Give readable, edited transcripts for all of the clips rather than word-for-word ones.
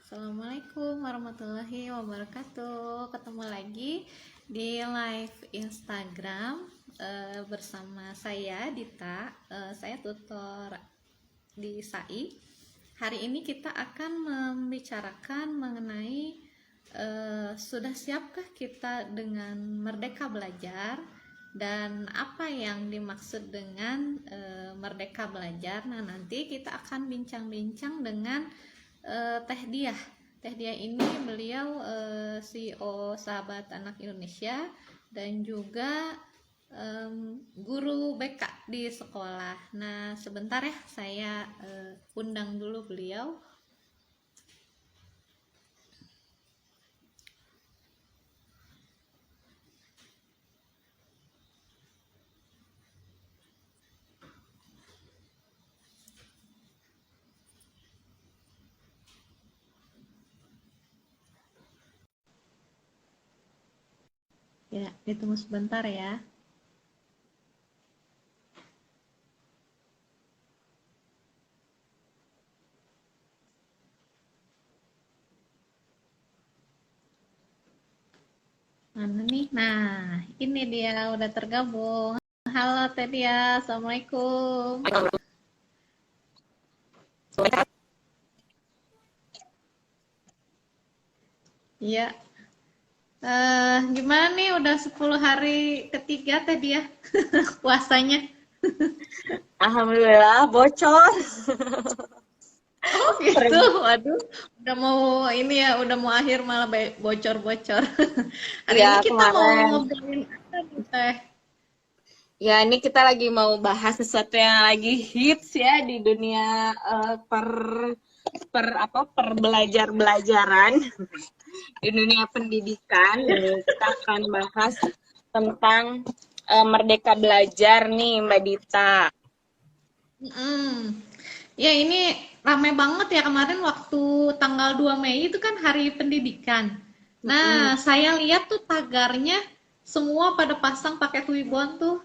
Assalamualaikum warahmatullahi wabarakatuh. Ketemu lagi di live Instagram bersama saya Dita. Saya tutor di SAI. Hari ini kita akan membicarakan mengenai sudah siapkah kita dengan merdeka belajar dan apa yang dimaksud dengan merdeka belajar. Nah, nanti kita akan bincang-bincang dengan Teh Diah. Teh Diah ini beliau CEO Sahabat Anak Indonesia dan juga guru BK di sekolah. Nah, sebentar ya, saya undang dulu beliau. Ya, ditunggu sebentar ya. Mana nih? Nah, ini dia udah tergabung. Halo Teh Diah, Assalamualaikum. Iya. Gimana nih udah 10 hari ketiga Teh Diah puasanya? Alhamdulillah bocor. Oh gitu, waduh, udah mau ini ya, udah mau akhir malah bocor-bocor. Hari Ya ini kita mau kemarin. ngobrolin apa nih Teh? Ya ini kita lagi mau bahas sesuatu yang lagi hits ya di dunia per belajaran di dunia pendidikan. Ini kita akan bahas tentang Merdeka Belajar nih Mbak Dita. Ya ini rame banget ya kemarin waktu tanggal 2 Mei itu kan Hari Pendidikan. Nah, saya lihat tuh tagarnya semua pada pasang pakai tulisan tuh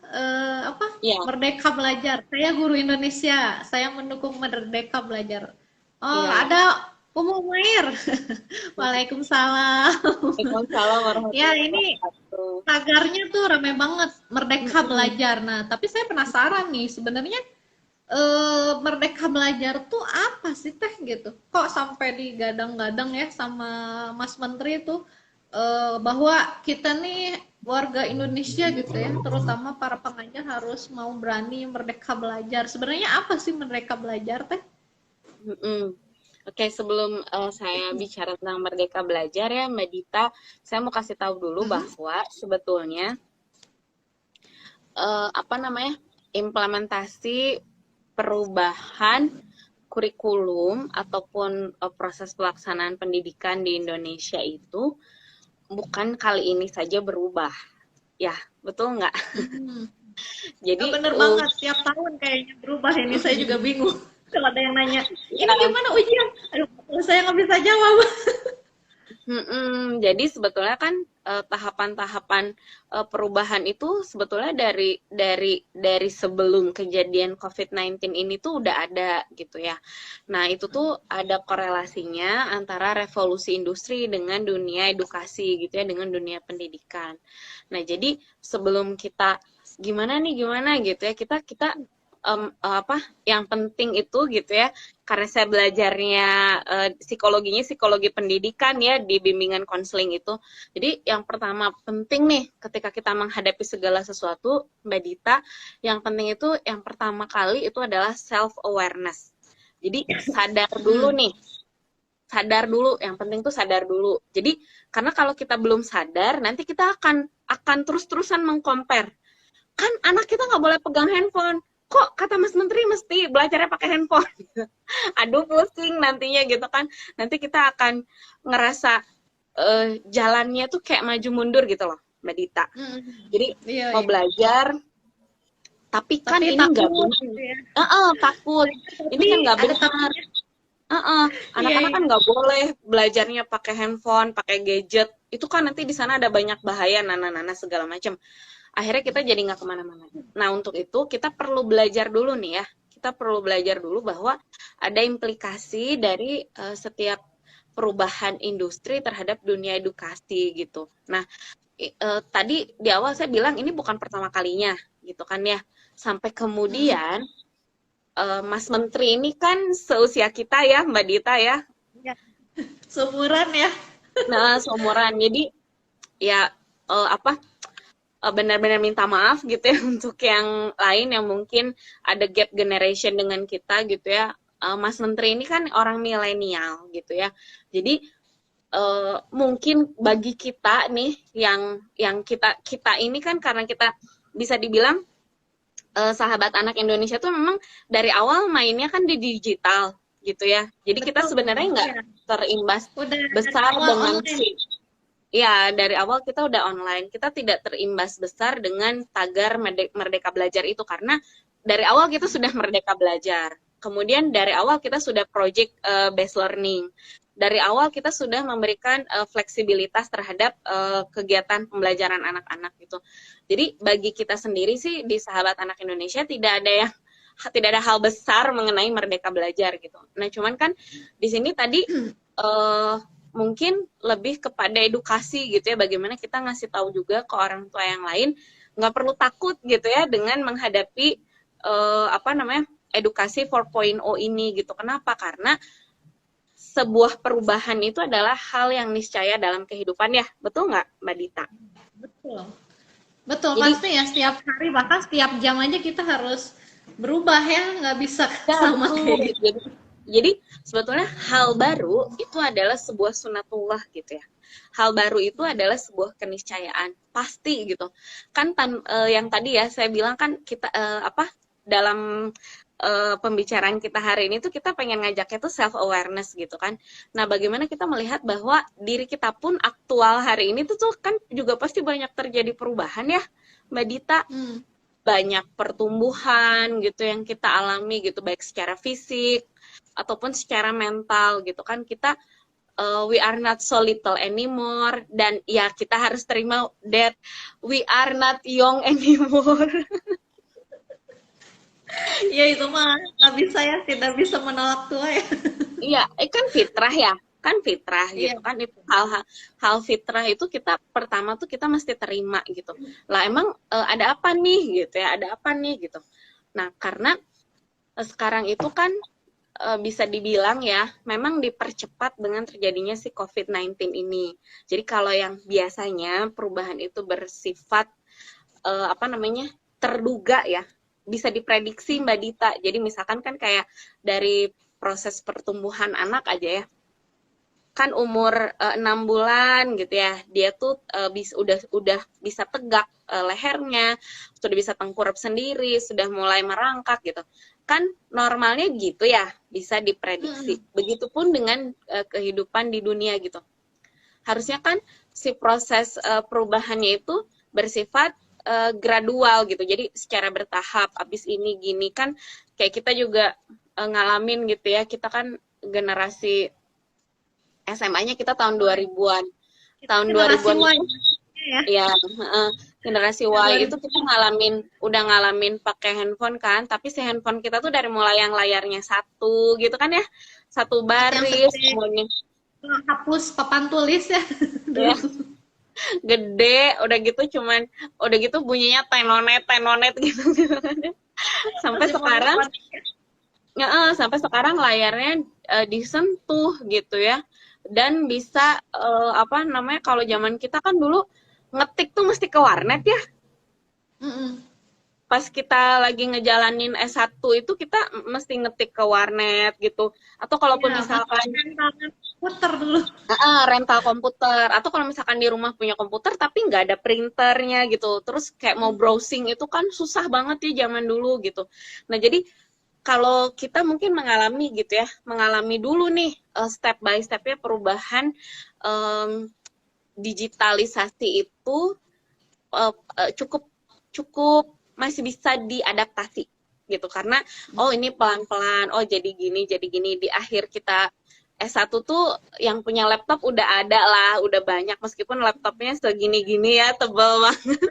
apa? Ya, Merdeka Belajar. Saya guru Indonesia, saya mendukung Merdeka Belajar. Oh, ya. ada Umu Mair. Waalaikumsalam. Waalaikumsalam Ya, warahmatullahi ini wabarakatuh. tagarnya tuh rame banget Merdeka Belajar. Nah, tapi saya penasaran nih, sebenarnya Merdeka Belajar tuh apa sih Teh gitu? Kok sampai digadang-gadang ya sama Mas Menteri tuh bahwa kita nih warga Indonesia gitu ya, terutama para pengajar harus mau berani merdeka belajar. Sebenarnya apa sih merdeka belajar Teh? Oke, sebelum saya bicara tentang Merdeka Belajar ya, Mbak Dita, saya mau kasih tahu dulu bahwa sebetulnya implementasi perubahan kurikulum ataupun proses pelaksanaan pendidikan di Indonesia itu bukan kali ini saja berubah, ya betul nggak? Jadi bener banget, tiap tahun kayaknya berubah ini. Saya juga bingung kalau ada yang nanya, ini gimana ujian? Aduh, saya nggak bisa jawab. Jadi sebetulnya kan tahapan-tahapan perubahan itu sebetulnya dari sebelum kejadian COVID-19 ini tuh udah ada gitu ya. Nah, itu tuh ada korelasinya antara revolusi industri dengan dunia edukasi gitu ya, dengan dunia pendidikan. Nah, jadi sebelum kita gimana gitu ya, kita yang penting itu gitu ya, karena saya belajarnya psikologi pendidikan ya di bimbingan konseling itu. Jadi yang pertama penting nih ketika kita menghadapi segala sesuatu, Mbak Dita, yang penting itu yang pertama kali itu adalah self awareness. Jadi sadar dulu nih. Sadar dulu, yang penting tuh sadar dulu. Jadi karena kalau kita belum sadar, nanti kita akan terus-terusan mengcompare. Kan anak kita nggak boleh pegang handphone. Kok kata Mas Menteri mesti belajarnya pakai handphone? Aduh pusing nantinya gitu kan. Nanti kita akan ngerasa jalannya tuh kayak maju mundur gitu loh, Mbak Dita. Jadi mau belajar, tapi kan ini nggak benar. Takut. Ini kan nggak benar. Anak-anak kan nggak boleh belajarnya pakai handphone, pakai gadget. Itu kan nanti di sana ada banyak bahaya, nana-nana segala macam. Akhirnya kita jadi nggak kemana-mana. Nah, untuk itu kita perlu belajar dulu nih ya. Kita perlu belajar dulu bahwa ada implikasi dari setiap perubahan industri terhadap dunia edukasi gitu. Nah, tadi di awal saya bilang ini bukan pertama kalinya gitu kan ya. Sampai kemudian Mas Menteri ini kan seusia kita ya, Mbak Dita ya. Ya. Seumuran ya. Nah, seumuran. Jadi ya benar-benar minta maaf gitu ya untuk yang lain yang mungkin ada gap generation dengan kita gitu ya. Mas Menteri ini kan orang milenial gitu ya. Jadi mungkin bagi kita nih yang kita ini kan karena kita bisa dibilang sahabat anak Indonesia tuh memang dari awal mainnya kan di digital gitu ya. Jadi kita sebenarnya nggak terimbas besar dengan ya, dari awal kita udah online. Kita tidak terimbas besar dengan tagar Merdeka Belajar itu karena dari awal kita sudah Merdeka Belajar. Kemudian dari awal kita sudah project based learning. Dari awal kita sudah memberikan fleksibilitas terhadap kegiatan pembelajaran anak-anak gitu. Jadi bagi kita sendiri sih di Sahabat Anak Indonesia tidak ada hal besar mengenai Merdeka Belajar gitu. Nah, cuman kan di sini tadi mungkin lebih kepada edukasi gitu ya, bagaimana kita ngasih tahu juga ke orang tua yang lain nggak perlu takut gitu ya dengan menghadapi edukasi 4.0 ini gitu. Kenapa? Karena sebuah perubahan itu adalah hal yang niscaya dalam kehidupan ya, betul nggak Mbak Dita? Betul, pasti ya, setiap hari bahkan setiap jam aja kita harus berubah ya, nggak bisa sama kayak gitu. Jadi sebetulnya hal baru itu adalah sebuah sunatullah gitu ya. Hal baru itu adalah sebuah keniscayaan pasti gitu. Kan yang tadi ya saya bilang kan kita dalam pembicaraan kita hari ini tuh kita pengen ngajaknya tuh self awareness gitu kan. Nah, bagaimana kita melihat bahwa diri kita pun aktual hari ini tuh kan juga pasti banyak terjadi perubahan ya, Mbak Dita. Banyak pertumbuhan gitu yang kita alami gitu, baik secara fisik ataupun secara mental gitu kan. Kita we are not so little anymore, dan ya kita harus terima that we are not young anymore. Ya itu mah nggak bisa ya, tidak bisa menolak tua ya. Iya, kan fitrah ya, kan fitrah gitu kan. Itu hal fitrah itu kita pertama tuh kita mesti terima gitu. Lah emang ada apa nih gitu ya, ada apa nih gitu. Nah, karena sekarang itu kan bisa dibilang ya, memang dipercepat dengan terjadinya si COVID-19 ini. Jadi kalau yang biasanya perubahan itu bersifat terduga ya, bisa diprediksi Mbak Dita. Jadi misalkan kan kayak dari proses pertumbuhan anak aja ya, kan umur 6 bulan gitu ya, dia tuh udah bisa tegak lehernya, sudah bisa tengkurap sendiri, sudah mulai merangkak gitu. Kan normalnya gitu ya, bisa diprediksi. Begitupun dengan kehidupan di dunia gitu. Harusnya kan si proses perubahannya itu bersifat gradual gitu, jadi secara bertahap. Abis ini gini kan kayak kita juga ngalamin gitu ya, kita kan generasi SMA-nya kita tahun 2000-an. Tahun 2000-an ya, generasi Y itu kita udah ngalamin pakai handphone kan, tapi si handphone kita tuh dari mulai yang layarnya satu gitu kan ya, satu baris, semuanya hapus papan tulis ya. Gede, udah gitu bunyinya tenonet gitu sampai sekarang layarnya disentuh gitu ya, dan bisa kalau zaman kita kan dulu ngetik tuh mesti ke warnet ya. Pas kita lagi ngejalanin S1 itu kita mesti ngetik ke warnet gitu, atau kalaupun misalkan komputer dulu. Rental komputer, atau kalau misalkan di rumah punya komputer tapi nggak ada printernya gitu, terus kayak mau browsing itu kan susah banget ya zaman dulu gitu. Nah, jadi kalau kita mungkin mengalami dulu nih step by stepnya perubahan digitalisasi itu cukup masih bisa diadaptasi gitu, karena ini pelan-pelan, jadi gini di akhir kita S1 tuh yang punya laptop udah ada lah, udah banyak, meskipun laptopnya segini-gini ya, tebel banget.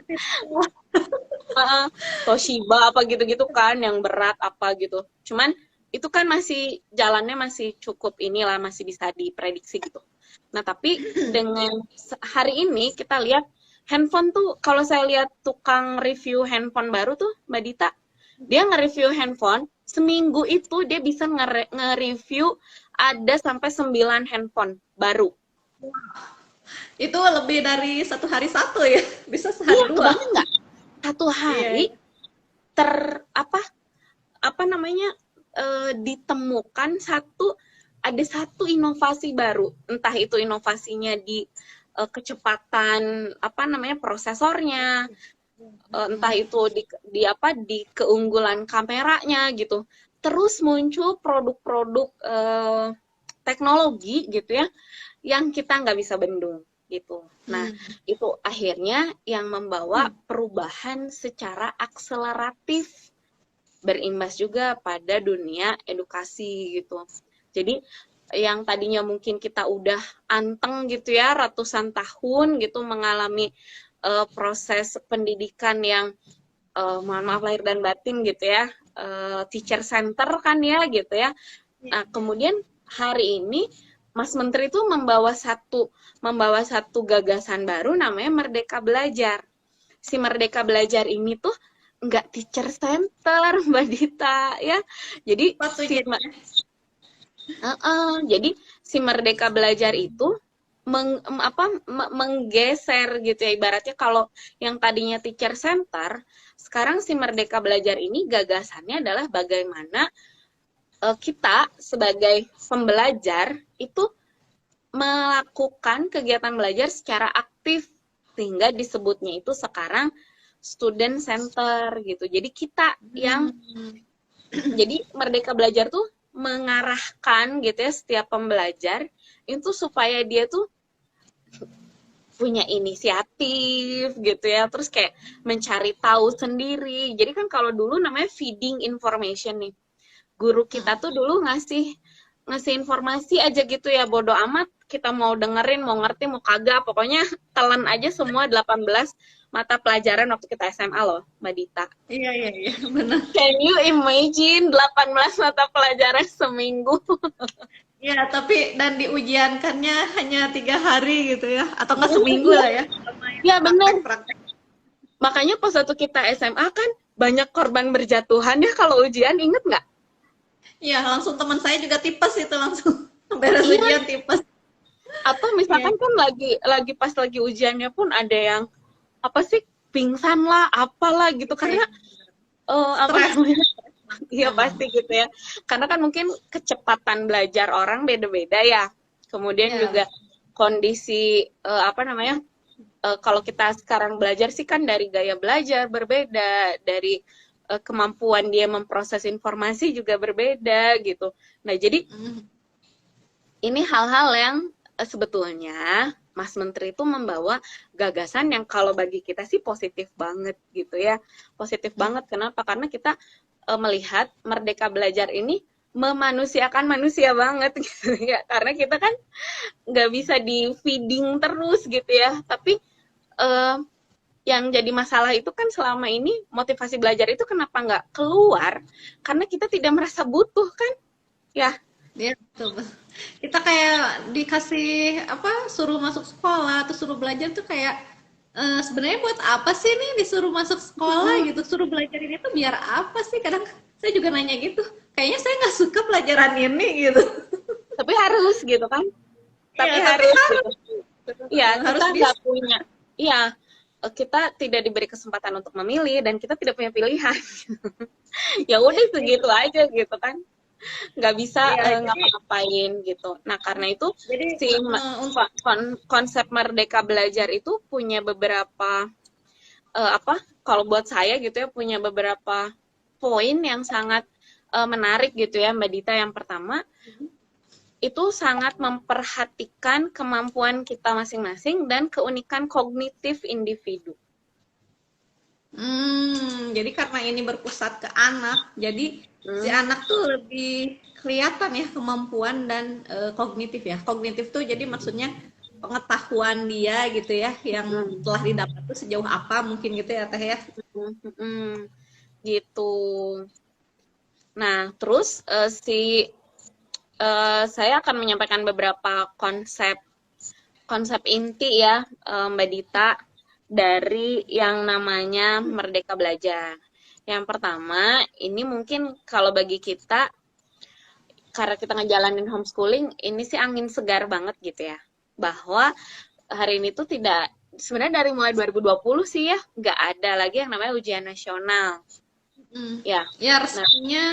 Toshiba apa gitu-gitu kan, yang berat apa gitu. Cuman itu kan masih jalannya masih cukup inilah, masih bisa diprediksi gitu. Nah, tapi dengan hari ini kita lihat handphone tuh, kalau saya lihat tukang review handphone baru tuh, Mbak Dita, dia nge-review handphone, seminggu itu dia bisa nge-review ada sampai 9 handphone baru. Itu lebih dari satu hari satu ya, bisa sehari Iya, dua. kebayang nggak? Satu hari apa namanya, ditemukan ada satu inovasi baru, entah itu inovasinya di kecepatan apa namanya prosesornya, entah itu di keunggulan kameranya gitu. Terus muncul produk-produk teknologi gitu ya, yang kita nggak bisa bendung gitu. Nah, itu akhirnya yang membawa perubahan secara akseleratif, berimbas juga pada dunia edukasi gitu. Jadi yang tadinya mungkin kita udah anteng gitu ya, ratusan tahun gitu mengalami proses pendidikan yang mohon maaf lahir dan batin gitu ya, teacher center kan ya gitu ya. Nah, kemudian hari ini Mas Menteri itu membawa satu gagasan baru namanya Merdeka Belajar. Si Merdeka Belajar ini tuh nggak teacher center, Mbak Dita ya. Jadi jadi si Merdeka Belajar itu menggeser gitu ya, ibaratnya kalau yang tadinya teacher center, sekarang si Merdeka Belajar ini gagasannya adalah bagaimana kita sebagai pembelajar itu melakukan kegiatan belajar secara aktif, sehingga disebutnya itu sekarang student center gitu. Jadi kita yang jadi Merdeka Belajar tuh mengarahkan gitu ya setiap pembelajar itu supaya dia tuh punya inisiatif gitu ya, terus kayak mencari tahu sendiri. Jadi kan kalau dulu namanya feeding information nih, guru kita tuh dulu ngasih informasi aja gitu ya, bodo amat kita mau dengerin, mau ngerti, mau kagak, pokoknya telan aja semua 18 mata pelajaran waktu kita SMA loh, Mbak Dita. Iya, benar. Can you imagine 18 mata pelajaran seminggu? Iya, tapi dan diujiankannya hanya 3 hari gitu ya, atau nggak seminggu lah ya. Iya benar. Makanya pas waktu kita SMA kan banyak korban berjatuhan ya kalau ujian, inget nggak? Iya, langsung teman saya juga tipes itu, langsung beres ujian tipes. Atau misalkan kan lagi pas lagi ujiannya pun ada yang apa sih, pingsan lah, apalah gitu, karena apa namanya, iya pasti gitu ya, karena kan mungkin kecepatan belajar orang beda-beda ya, kemudian juga kondisi apa namanya, kalau kita sekarang belajar sih kan dari gaya belajar berbeda, dari kemampuan dia memproses informasi juga berbeda gitu. Nah jadi ini hal-hal yang sebetulnya Mas Menteri itu membawa gagasan yang kalau bagi kita sih positif banget gitu ya. Positif banget, kenapa? Karena kita melihat Merdeka Belajar ini memanusiakan manusia banget gitu ya. Karena kita kan nggak bisa di feeding terus gitu ya. Tapi yang jadi masalah itu kan selama ini motivasi belajar itu kenapa nggak keluar? Karena kita tidak merasa butuh kan? Ya. Iya, betul. Kita kayak dikasih apa, suruh masuk sekolah atau suruh belajar tuh kayak sebenarnya buat apa sih nih disuruh masuk sekolah gitu, suruh belajar ini tuh biar apa sih? Kadang saya juga nanya gitu, kayaknya saya nggak suka pelajaran ini gitu. Tapi harus gitu kan? Tapi harus. Iya, kita nggak punya. Iya, kita tidak diberi kesempatan untuk memilih dan kita tidak punya pilihan. Ya udah segitu aja gitu kan, nggak bisa ngapa-ngapain gitu. Nah karena itu jadi, si konsep Merdeka Belajar itu punya beberapa kalau buat saya gitu ya, punya beberapa poin yang sangat menarik gitu ya Mbak Dita. Yang pertama itu sangat memperhatikan kemampuan kita masing-masing dan keunikan kognitif individu. Jadi karena ini berpusat ke anak, jadi si anak tuh lebih kelihatan ya kemampuan dan kognitif ya. Kognitif tuh jadi maksudnya pengetahuan dia gitu ya, yang telah didapat tuh sejauh apa mungkin gitu ya Teh ya. Gitu. Nah, terus saya akan menyampaikan beberapa konsep inti ya, Mbak Dita, dari yang namanya Merdeka Belajar. Yang pertama, ini mungkin kalau bagi kita, karena kita ngejalanin homeschooling, ini sih angin segar banget gitu ya. Bahwa hari ini tuh tidak, sebenarnya dari mulai 2020 sih ya, nggak ada lagi yang namanya ujian nasional. Ya, Ya nah, resminya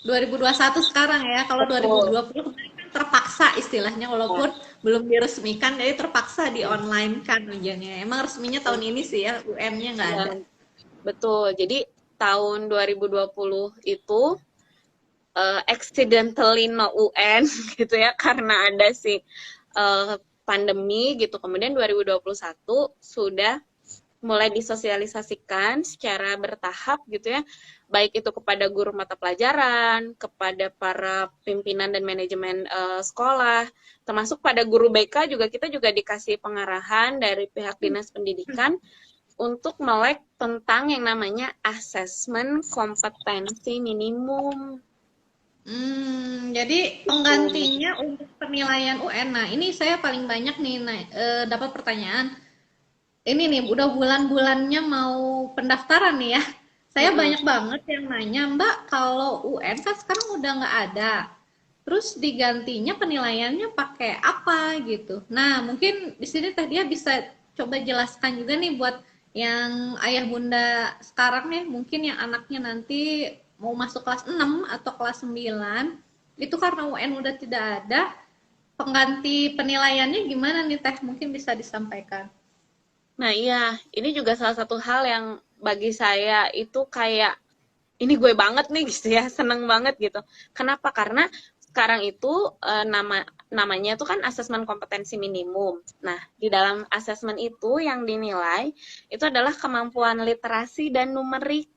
2021 sekarang ya. Kalau betul. 2020 kemarin kan terpaksa istilahnya walaupun belum diresmikan jadi terpaksa di online kan ujiannya. Emang resminya tahun ini sih ya UN-nya nggak Ya, ada. betul. Jadi tahun 2020 itu accidentally no UN gitu ya, karena ada pandemi gitu. Kemudian 2021 sudah mulai disosialisasikan secara bertahap gitu ya, baik itu kepada guru mata pelajaran, kepada para pimpinan dan manajemen sekolah, termasuk pada guru BK juga, kita juga dikasih pengarahan dari pihak dinas pendidikan untuk melek tentang yang namanya asesmen kompetensi minimum. Jadi penggantinya untuk penilaian UN. Nah, ini saya paling banyak nih dapat pertanyaan. Ini nih udah bulan-bulannya mau pendaftaran nih ya. Saya Mm-mm. banyak banget yang nanya, Mbak, kalau UN kan sekarang udah nggak ada. Terus digantinya penilaiannya pakai apa gitu. Nah, mungkin di sini Teh Dia bisa coba jelaskan juga nih buat yang ayah bunda sekarang nih, mungkin yang anaknya nanti mau masuk kelas 6 atau kelas 9, itu karena UN udah tidak ada, pengganti penilaiannya gimana nih Teh? Mungkin bisa disampaikan. Nah, iya, ini juga salah satu hal yang bagi saya itu kayak, ini gue banget nih gitu ya, seneng banget gitu. Kenapa? Karena sekarang itu namanya itu kan asesmen kompetensi minimum. Nah, di dalam asesmen itu yang dinilai itu adalah kemampuan literasi dan numerik.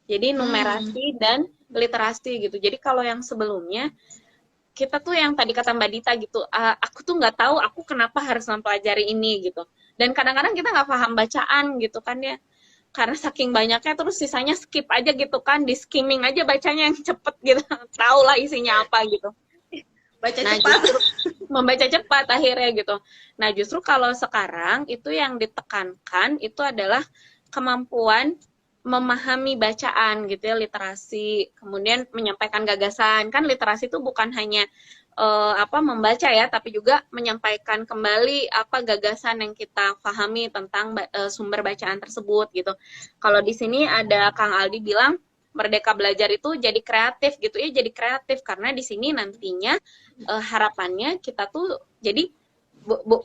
Jadi Hmm. numerasi dan literasi gitu. Jadi kalau yang sebelumnya kita tuh yang tadi kata Mbak Dita gitu, aku tuh nggak tahu aku kenapa harus mempelajari ini gitu. Dan kadang-kadang kita nggak paham bacaan gitu kan ya, karena saking banyaknya terus sisanya skip aja gitu kan, di skimming aja bacanya yang cepet gitu, tahu lah isinya apa gitu. Baca Nah cepat. justru membaca cepat akhirnya gitu. Nah justru kalau sekarang itu yang ditekankan itu adalah kemampuan memahami bacaan gitu ya, literasi, kemudian menyampaikan gagasan. Kan literasi itu bukan hanya membaca ya, tapi juga menyampaikan kembali apa gagasan yang kita pahami tentang sumber bacaan tersebut gitu. Kalau di sini ada Kang Aldi bilang Merdeka Belajar itu jadi kreatif gitu ya, jadi kreatif karena di sini nantinya harapannya kita tuh jadi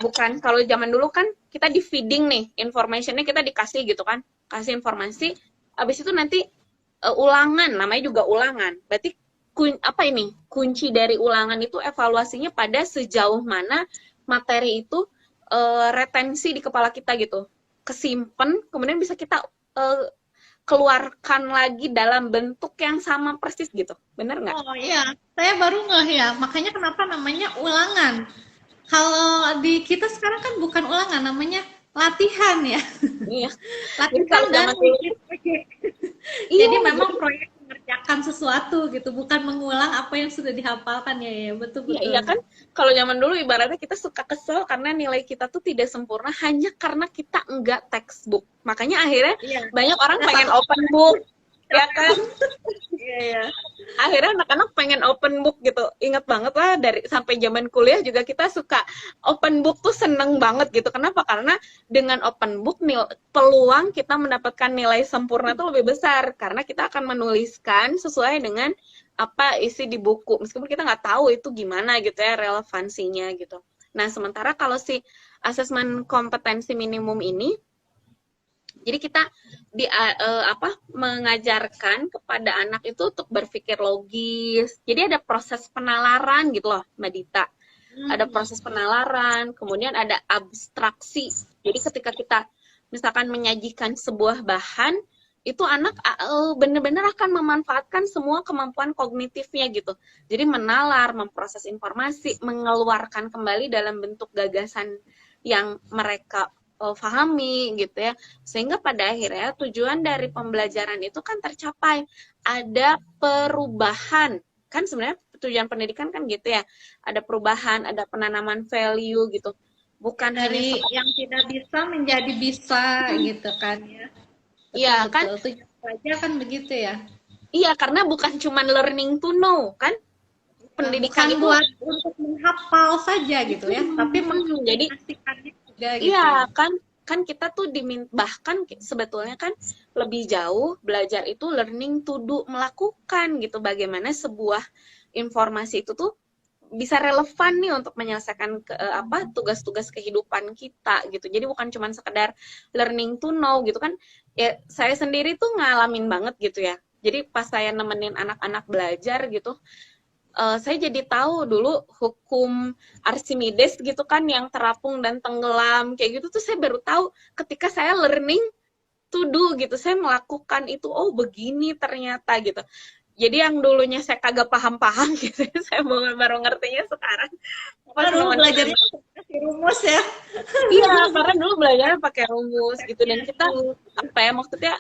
bukan kalau zaman dulu kan kita di feeding nih informationnya, kita dikasih gitu kan, kasih informasi, abis itu nanti ulangan, namanya juga ulangan, berarti kunci dari ulangan itu evaluasinya pada sejauh mana materi itu retensi di kepala kita gitu, kesimpan, kemudian bisa kita uh, keluarkan lagi dalam bentuk yang sama persis gitu, bener nggak? Oh iya, saya baru ngeh ya. Makanya kenapa namanya ulangan. Kalau di kita sekarang kan bukan ulangan, namanya latihan ya. Iya, jadi Latihan kalau dan zaman dulu, bikin proyek. iya, Jadi jadi memang proyek mengerjakan sesuatu gitu, bukan mengulang apa yang sudah dihafalkan ya. Ya, iya, iya betul-betul. kan, kalau zaman dulu ibaratnya kita suka kesel karena nilai kita tuh tidak sempurna hanya karena kita enggak textbook. Makanya akhirnya Iya, banyak orang ada pengen satu open book, ya kan? iya, iya. Akhirnya anak-anak pengen open book gitu. Ingat banget lah dari sampai zaman kuliah juga kita suka open book tuh, seneng banget gitu. Kenapa? Karena dengan open book peluang kita mendapatkan nilai sempurna tuh lebih besar karena kita akan menuliskan sesuai dengan apa isi di buku, meskipun kita nggak tahu itu gimana gitu ya relevansinya gitu. Nah, sementara kalau si asesmen kompetensi minimum ini, jadi kita mengajarkan kepada anak itu untuk berpikir logis. Jadi ada proses penalaran gitu loh, Mbak Dita. Ada Hmm. proses penalaran, kemudian ada abstraksi. Jadi ketika kita misalkan menyajikan sebuah bahan, itu anak benar-benar akan memanfaatkan semua kemampuan kognitifnya gitu. Jadi menalar, memproses informasi, mengeluarkan kembali dalam bentuk gagasan yang mereka pahami gitu ya. Sehingga pada akhirnya tujuan dari pembelajaran itu kan tercapai. Ada perubahan. Kan sebenarnya tujuan pendidikan kan gitu ya. Ada perubahan, ada penanaman value gitu. Bukan hanya Dari yang tidak bisa menjadi bisa gitu kan ya. iya Betul kan? betul. Tujuan pelajar kan begitu ya. Iya, karena bukan cuma learning to know kan? Pendidikan Bukan itu buat untuk menghafal saja gitu ya, tapi jadi mengaplikasikannya juga gitu iya ya. kan kan kita tuh bahkan sebetulnya kan lebih jauh belajar itu learning to do, melakukan gitu, bagaimana sebuah informasi itu tuh bisa relevan nih untuk menyelesaikan tugas-tugas kehidupan kita gitu. Jadi bukan cuma sekedar learning to know gitu kan. Ya saya sendiri tuh ngalamin banget gitu ya. Jadi pas saya nemenin anak-anak belajar gitu, saya jadi tahu dulu hukum Archimedes gitu kan, yang terapung dan tenggelam kayak gitu tuh saya baru tahu ketika saya learning to do gitu, saya melakukan itu, oh begini ternyata gitu. Jadi yang dulunya saya kagak paham-paham gitu, saya baru ngertinya sekarang. Pas Dulu belajarnya kasih rumus ya. iya, karena dulu belajarnya pakai rumus gitu, dan kita apa ya maksudnya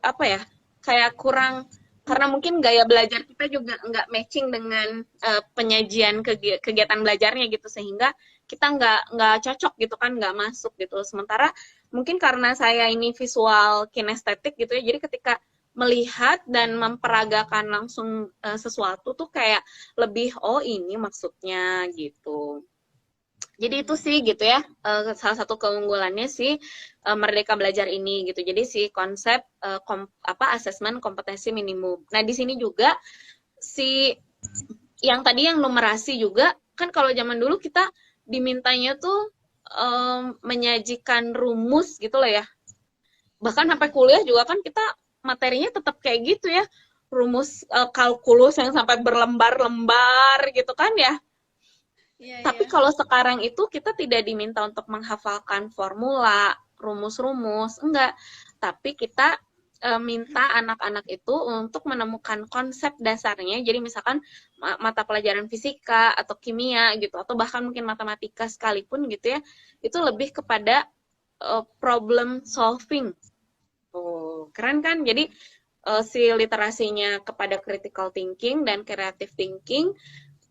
apa ya, kayak kurang, karena mungkin gaya belajar kita juga nggak matching dengan penyajian kegiatan belajarnya gitu, sehingga kita nggak cocok gitu kan, nggak masuk gitu. Sementara mungkin karena saya ini visual kinestetik gitu ya, jadi ketika melihat dan memperagakan langsung sesuatu tuh kayak lebih, oh ini maksudnya gitu. Jadi itu sih gitu ya, salah satu keunggulannya sih Merdeka Belajar ini gitu. Jadi si konsep asesmen kompetensi minimum. Nah di sini juga si yang tadi yang numerasi juga kan, kalau zaman dulu kita dimintanya tuh menyajikan rumus gitu loh ya. Bahkan sampai kuliah juga kan kita materinya tetap kayak gitu ya, rumus kalkulus yang sampai berlembar-lembar gitu kan ya. Iya, Tapi iya. kalau sekarang itu kita tidak diminta untuk menghafalkan formula, rumus-rumus, enggak. Tapi kita minta anak-anak itu untuk menemukan konsep dasarnya. Jadi misalkan mata pelajaran fisika atau kimia gitu, atau bahkan mungkin matematika sekalipun gitu ya, itu lebih kepada problem solving. Oh, keren kan? Jadi si literasinya kepada critical thinking dan creative thinking.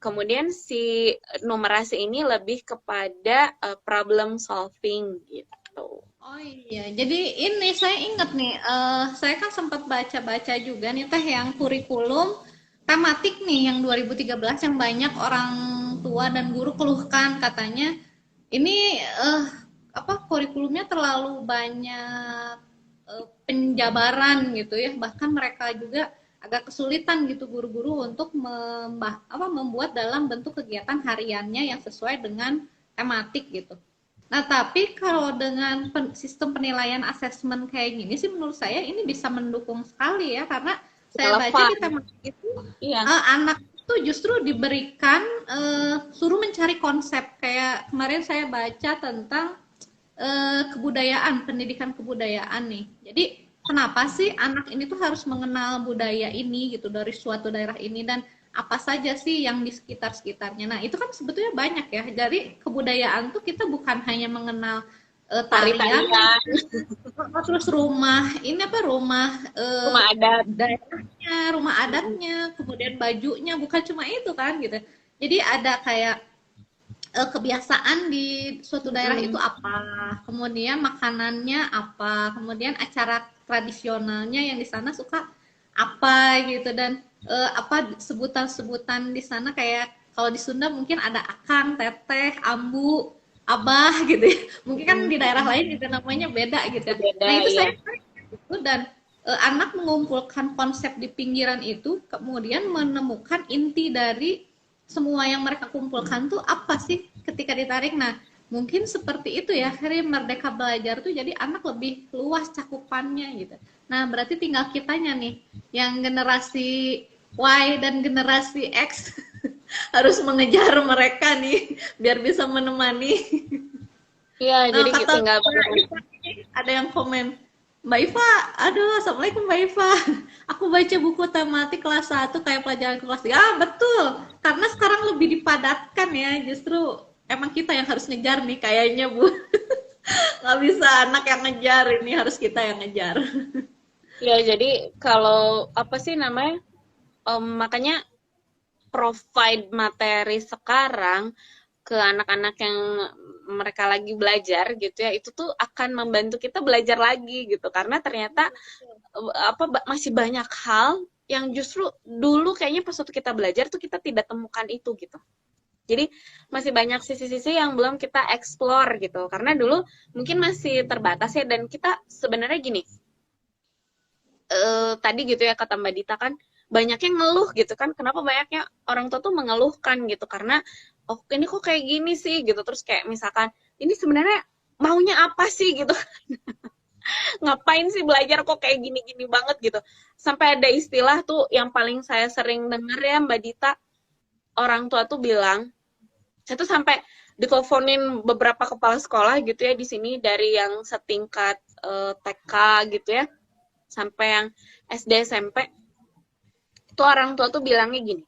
Kemudian si numerasi ini lebih kepada problem solving gitu. Oh iya, jadi ini saya ingat nih, saya kan sempat baca-baca juga nih teh yang kurikulum tematik nih yang 2013 yang banyak orang tua dan guru keluhkan, katanya ini kurikulumnya terlalu banyak penjabaran gitu ya, bahkan mereka juga agak kesulitan gitu guru-guru untuk membuat dalam bentuk kegiatan hariannya yang sesuai dengan tematik gitu. Nah, tapi kalau dengan sistem penilaian asesmen kayak gini sih menurut saya ini bisa mendukung sekali ya, karena saya baca di tematik itu iya. anak itu justru diberikan suruh mencari konsep. Kayak kemarin saya baca tentang kebudayaan, pendidikan kebudayaan nih. Jadi kenapa sih anak ini tuh harus mengenal budaya ini gitu dari suatu daerah ini, dan apa saja sih yang di sekitar-sekitarnya. Nah, itu kan sebetulnya banyak ya. Dari kebudayaan tuh kita bukan hanya mengenal tarian, terus rumah Rumah adat, daerahnya, rumah adatnya, kemudian bajunya, bukan cuma itu kan gitu. Jadi ada kayak kebiasaan di suatu daerah itu apa, kemudian makanannya apa, kemudian acara tradisionalnya yang di sana suka apa gitu, dan sebutan-sebutan di sana kayak kalau di Sunda mungkin ada akang, teteh, ambu, abah gitu ya. Mungkin kan di daerah lain juga namanya beda gitu. beda, Nah, itu ya. saya itu, dan anak mengumpulkan konsep di pinggiran itu, kemudian menemukan inti dari semua yang mereka kumpulkan tuh apa sih ketika ditarik. Nah, mungkin seperti itu ya, hari Merdeka Belajar tuh jadi anak lebih luas cakupannya gitu. Nah, berarti tinggal kitanya nih yang generasi Y dan generasi X harus mengejar mereka nih biar bisa menemani. Iya, Nah, jadi kata tinggal ada yang komen, Mbak Iva, aduh, Assalamualaikum Mbak Iva. Aku baca buku tematik kelas 1 kayak pelajaran kelas 3. Ah, betul. Karena sekarang lebih dipadatkan ya, justru emang kita yang harus ngejar nih kayaknya, Bu. Nggak bisa anak yang ngejar, ini harus kita yang ngejar. Ya, jadi kalau apa sih namanya? Makanya provide materi sekarang ke anak-anak yang mereka lagi belajar gitu ya, itu tuh akan membantu kita belajar lagi gitu, karena ternyata masih banyak hal yang justru dulu kayaknya pas waktu kita belajar tuh kita tidak temukan itu gitu. Jadi masih banyak sisi-sisi yang belum kita explore gitu, karena dulu mungkin masih terbatas ya, dan kita sebenarnya gini, tadi gitu ya kata Mbak Dita kan, banyak yang ngeluh gitu kan, kenapa banyaknya orang tua tuh mengeluhkan gitu, karena oh ini kok kayak gini sih gitu, terus kayak misalkan ini sebenarnya maunya apa sih gitu, ngapain sih belajar kok kayak gini-gini banget gitu, sampai ada istilah tuh yang paling saya sering denger ya Mbak Dita, orang tua tuh bilang, saya tuh sampai diteleponin beberapa kepala sekolah gitu ya di sini, dari yang setingkat TK gitu ya sampai yang SD SMP, itu orang tua tuh bilangnya gini,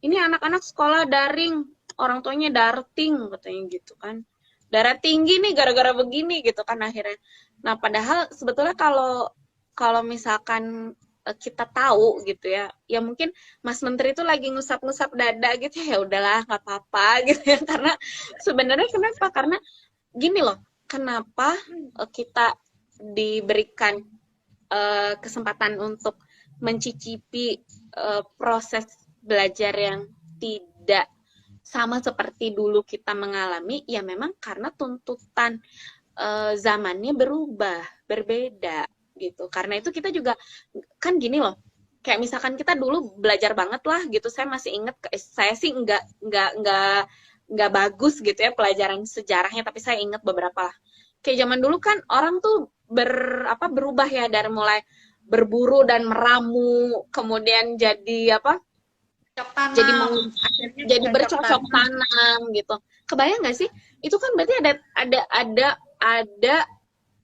ini anak-anak sekolah daring, orang tuanya darting katanya gitu kan, darah tinggi nih gara-gara begini gitu kan akhirnya. Nah padahal sebetulnya kalau kalau misalkan kita tahu gitu ya, ya mungkin Mas Menteri itu lagi ngusap-ngusap dada gitu ya udahlah nggak apa-apa gitu ya, karena sebenarnya kenapa? Karena gini loh, kenapa kita diberikan kesempatan untuk mencicipi proses belajar yang tidak sama seperti dulu kita mengalami, ya memang karena tuntutan zamannya berubah, berbeda gitu. Karena itu kita juga kan gini loh, kayak misalkan kita dulu belajar banget lah gitu, saya masih ingat, saya sih nggak bagus gitu ya pelajaran sejarahnya, tapi saya ingat beberapa lah. Kayak zaman dulu kan orang tuh berubah ya, dari mulai berburu dan meramu, kemudian jadi apa? Cocok Jadi tanam, akhirnya jadi bercocok bercocok tanam. tanam gitu. Kebayang nggak sih? Itu kan berarti ada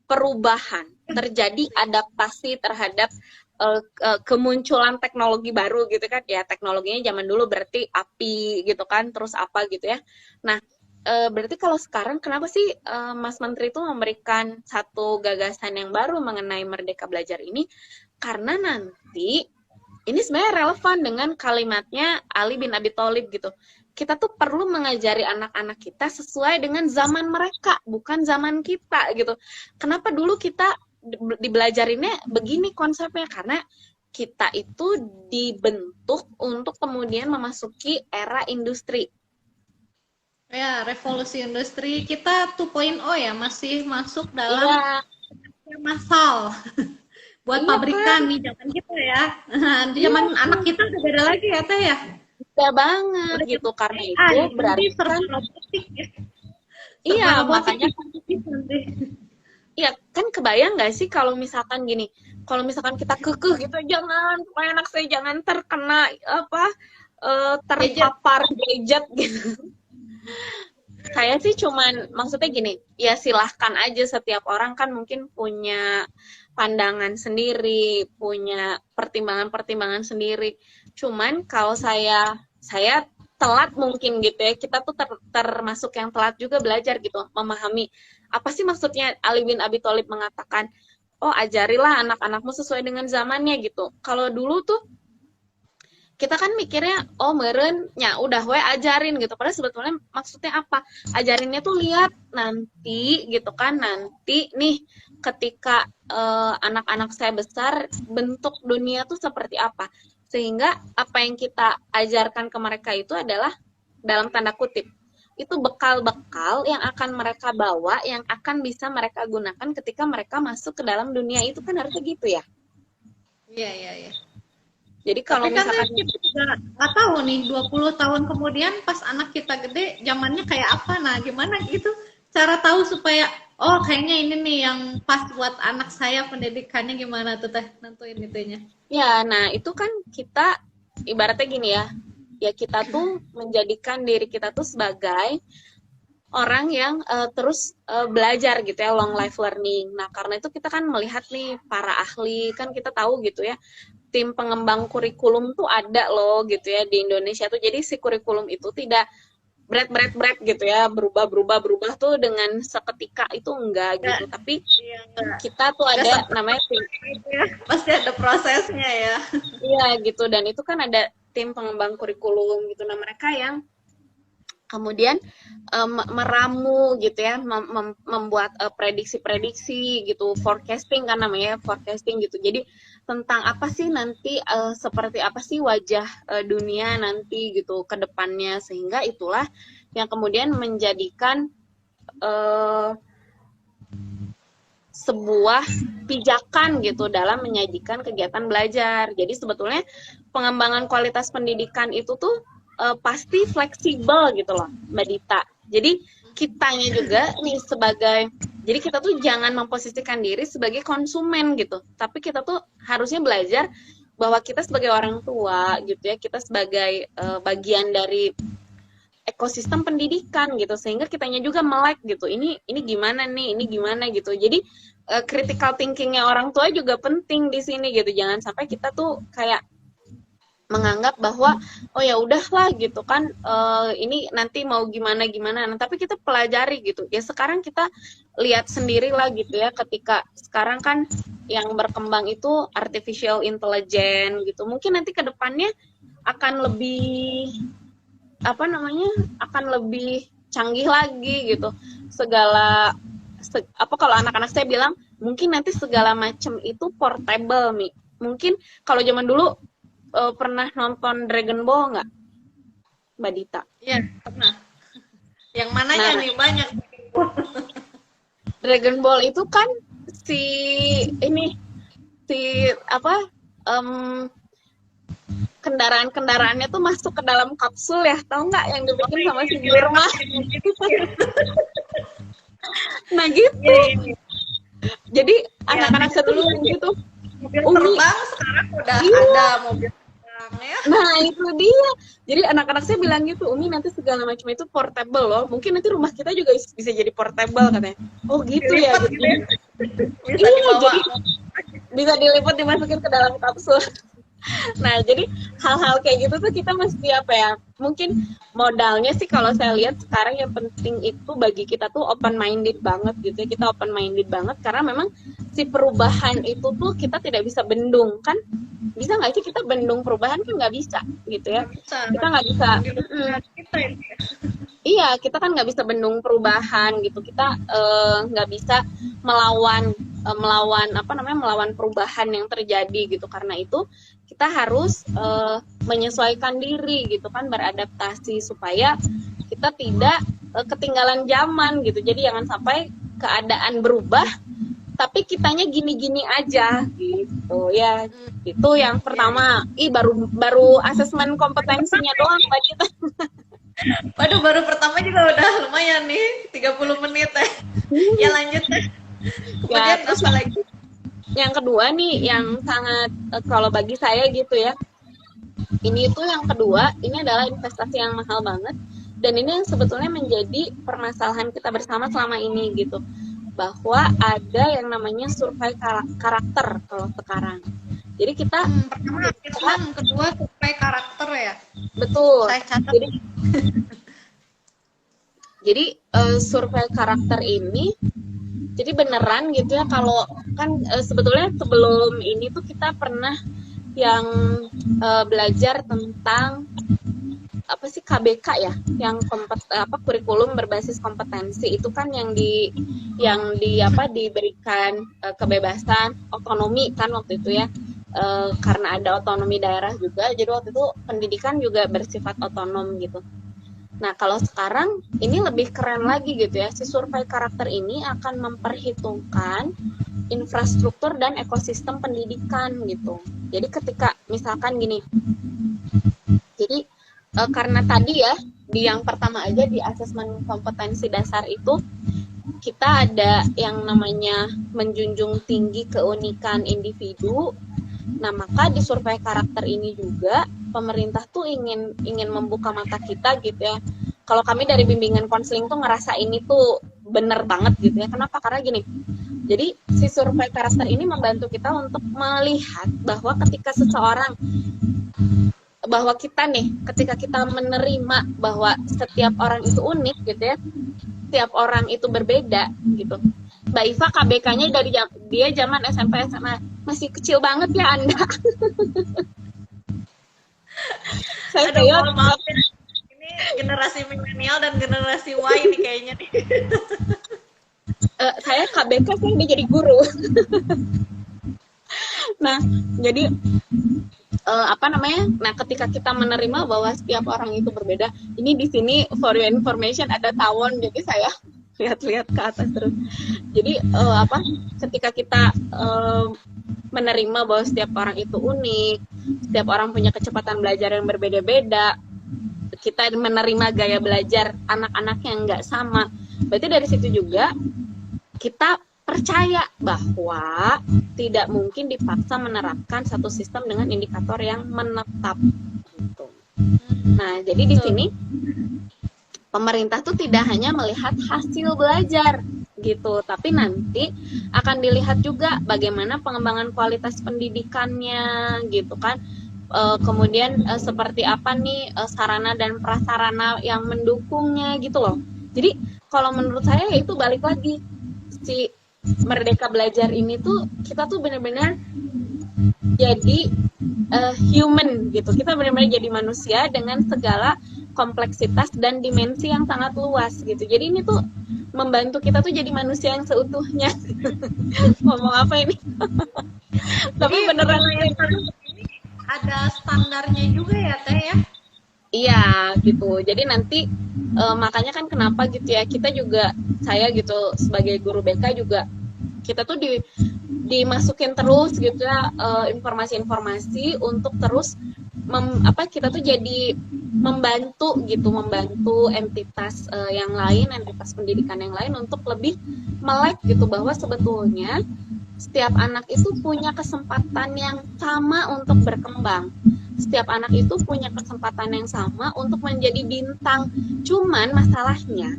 perubahan, terjadi adaptasi terhadap kemunculan teknologi baru gitu kan. Ya teknologinya zaman dulu berarti api gitu kan, terus apa gitu ya. Nah, berarti kalau sekarang kenapa sih Mas Menteri itu memberikan satu gagasan yang baru mengenai Merdeka Belajar ini? Karena nanti ini sebenarnya relevan dengan kalimatnya Ali bin Abi Thalib gitu. Kita tuh perlu mengajari anak-anak kita sesuai dengan zaman mereka, bukan zaman kita gitu. Kenapa dulu kita dibelajarinnya begini konsepnya? Karena kita itu dibentuk untuk kemudian memasuki era industri. Ya, revolusi industri kita 2.0 ya, masih masuk dalam Iya, massal. Buat iya kan? pabrikan nih zaman kita ya. Di Iya, zaman anak kita udah beda lagi ya Teh ya. beda banget Udah gitu. zaman Karena itu AI, nanti berarti serba kan, robotik ya. iya Serba robotik makanya nanti. iya, kan kebayang nggak sih kalau misalkan gini, kalau misalkan kita kekeh gitu, jangan, supaya anak saya jangan terkena apa, Gadget. terpapar gadget gitu. Saya sih cuman, maksudnya gini, ya silahkan aja, setiap orang kan mungkin punya pandangan sendiri, punya pertimbangan-pertimbangan sendiri. Cuman kalau saya telat mungkin gitu ya, kita tuh termasuk yang telat juga belajar gitu, memahami apa sih maksudnya Ali bin Abi Thalib mengatakan, oh ajarilah anak-anakmu sesuai dengan zamannya gitu. Kalau dulu tuh kita kan mikirnya, oh meren, ya udah we ajarin gitu. Padahal sebetulnya maksudnya apa? Ajarinnya tuh lihat nanti gitu kan, nanti nih ketika anak-anak saya besar, bentuk dunia tuh seperti apa. Sehingga apa yang kita ajarkan ke mereka itu adalah dalam tanda kutip, itu bekal-bekal yang akan mereka bawa, yang akan bisa mereka gunakan ketika mereka masuk ke dalam dunia itu, kan harusnya gitu ya. Iya, iya, iya. Jadi Tapi kalau kan misalkan kita juga nggak tahu nih 20 tahun kemudian pas anak kita gede zamannya kayak apa. Nah, gimana gitu cara tahu supaya oh kayaknya ini nih yang pas buat anak saya pendidikannya gimana tuh Teh nentuin itunya. ya, nah itu kan kita ibaratnya gini ya, ya kita tuh menjadikan diri kita tuh sebagai orang yang terus belajar gitu ya, long life learning. Nah karena itu kita kan melihat nih para ahli, kan kita tahu gitu ya, tim pengembang kurikulum tuh ada loh gitu ya di Indonesia tuh. Jadi si kurikulum itu tidak berat gitu ya, berubah tuh dengan seketika itu enggak gitu. Tapi Iya, enggak. kita tuh Enggak ada seperti namanya tim. itu ya. Pasti ada prosesnya ya. Iya gitu, dan itu kan ada tim pengembang kurikulum gitu. Nah, mereka yang kemudian meramu gitu ya, membuat prediksi-prediksi gitu, forecasting kan namanya, forecasting gitu. Jadi tentang apa sih nanti, seperti apa sih wajah dunia nanti gitu ke depannya, sehingga itulah yang kemudian menjadikan sebuah pijakan gitu dalam menyajikan kegiatan belajar. Jadi sebetulnya pengembangan kualitas pendidikan itu tuh pasti fleksibel gitu loh, Mbak Dita. Jadi kitanya juga nih sebagai, jadi kita tuh jangan memposisikan diri sebagai konsumen gitu, tapi kita tuh harusnya belajar bahwa kita sebagai orang tua gitu ya, kita sebagai bagian dari ekosistem pendidikan gitu, sehingga kitanya juga melek gitu, ini gimana nih, ini gimana gitu. Jadi critical thinkingnya orang tua juga penting di sini gitu. Jangan sampai kita tuh kayak menganggap bahwa oh ya udahlah gitu kan, ini nanti mau gimana, nah, tapi kita pelajari gitu ya. Sekarang kita lihat sendiri lah gitu ya, ketika sekarang kan yang berkembang itu artificial intelligence gitu, mungkin nanti ke depannya akan lebih akan lebih canggih lagi gitu, segala kalau anak-anak saya bilang mungkin nanti segala macam itu portable nih. Mungkin kalau zaman dulu pernah nonton Dragon Ball nggak, Mbak Dita? Iya, pernah. Yang mananya nih banyak. Dragon Ball itu kan si kendaraan-kendaraannya tuh masuk ke dalam kapsul ya, tahu nggak, yang dibikin sama si Bulma? Nah gitu. Jadi anak-anak saya tuh gitu. Mobil terbang sekarang udah ada mobil terbang ya. Nah itu dia. Jadi anak-anak saya bilang gitu, Umi nanti segala macam itu portable loh. Mungkin nanti rumah kita juga bisa jadi portable katanya. Oh gitu ya. Gitu. Bisa dibawa. Jadi bisa dilipat dimasukin ke dalam kapsul. Nah, jadi hal-hal kayak gitu tuh kita mesti apa ya? Mungkin modalnya sih kalau saya lihat sekarang yang penting itu bagi kita tuh open minded banget gitu ya. Kita open minded banget karena memang si perubahan itu tuh kita tidak bisa bendung kan? Bisa nggak sih kita bendung perubahan? Kan nggak bisa gitu ya. Kita nggak bisa. Iya, kita kan nggak bisa bendung perubahan gitu. Kita nggak bisa melawan perubahan yang terjadi gitu. Karena itu kita harus menyesuaikan diri gitu kan, beradaptasi supaya kita tidak ketinggalan zaman gitu. Jadi jangan sampai keadaan berubah tapi kitanya gini-gini aja gitu ya. Itu yang pertama. Baru asesmen kompetensinya doang Mbak Dita. Waduh, baru pertama juga udah lumayan nih, 30 menit ya. Ya lanjut deh. Kemudian terus apa lagi? Yang kedua nih, yang sangat kalau bagi saya gitu ya, ini tuh yang kedua, ini adalah investasi yang mahal banget, dan ini yang sebetulnya menjadi permasalahan kita bersama selama ini gitu, bahwa ada yang namanya survei karakter kalau sekarang. Jadi kita pertama Islam, kedua survei karakter ya. Betul. Saya catat. Jadi survei karakter ini, jadi beneran gitu ya, kalau kan sebetulnya sebelum ini tuh kita pernah yang belajar tentang apa sih KBK ya, yang kurikulum berbasis kompetensi itu kan yang diberikan kebebasan otonomi kan waktu itu ya, karena ada otonomi daerah juga, jadi waktu itu pendidikan juga bersifat otonom gitu. Nah, kalau sekarang ini lebih keren lagi gitu ya. Si survei karakter ini akan memperhitungkan infrastruktur dan ekosistem pendidikan gitu. Jadi ketika misalkan gini, jadi karena tadi ya, di yang pertama aja di asesmen kompetensi dasar itu, kita ada yang namanya menjunjung tinggi keunikan individu. Nah, maka di survei karakter ini juga pemerintah tuh ingin membuka mata kita gitu ya. Kalau kami dari bimbingan konseling tuh ngerasa ini tuh bener banget gitu ya. Kenapa? Karena gini, jadi si survei karakter ini membantu kita untuk melihat bahwa ketika seseorang bahwa kita nih ketika kita menerima bahwa setiap orang itu unik gitu ya, setiap orang itu berbeda gitu. Mbak Iva KBK-nya dari dia zaman SMP SMA masih kecil banget ya Anda. Saya Aduh, mohon maaf ya. Ini generasi milenial dan generasi Y nih kayaknya nih. Saya KBK, saya udah jadi guru. Nah, jadi nah ketika kita menerima bahwa setiap orang itu berbeda, ini di sini for your information ada tawon, jadi saya lihat-lihat ke atas terus. Jadi ketika kita menerima bahwa setiap orang itu unik, setiap orang punya kecepatan belajar yang berbeda-beda, kita menerima gaya belajar anak-anak yang nggak sama, berarti dari situ juga kita percaya bahwa tidak mungkin dipaksa menerapkan satu sistem dengan indikator yang menetap. Gitu. Nah, jadi di sini pemerintah tuh tidak hanya melihat hasil belajar gitu, tapi nanti akan dilihat juga bagaimana pengembangan kualitas pendidikannya gitu kan. Kemudian seperti apa nih sarana dan prasarana yang mendukungnya gitu loh. Jadi kalau menurut saya itu balik lagi, si Merdeka Belajar ini tuh kita tuh benar-benar jadi human gitu. Kita benar-benar jadi manusia dengan segala kompleksitas dan dimensi yang sangat luas gitu. Jadi ini tuh membantu kita tuh jadi manusia yang seutuhnya. Ngomong apa ini? Tapi beneran ini ada standarnya juga ya Teh ya? Iya gitu. Jadi nanti makanya kan kenapa gitu ya, kita juga, saya gitu sebagai guru BK juga, kita tuh dimasukin terus gitu ya informasi-informasi untuk terus kita tuh jadi membantu entitas yang lain, entitas pendidikan yang lain untuk lebih melek gitu bahwa sebetulnya setiap anak itu punya kesempatan yang sama untuk berkembang. Setiap anak itu punya kesempatan yang sama untuk menjadi bintang. Cuman masalahnya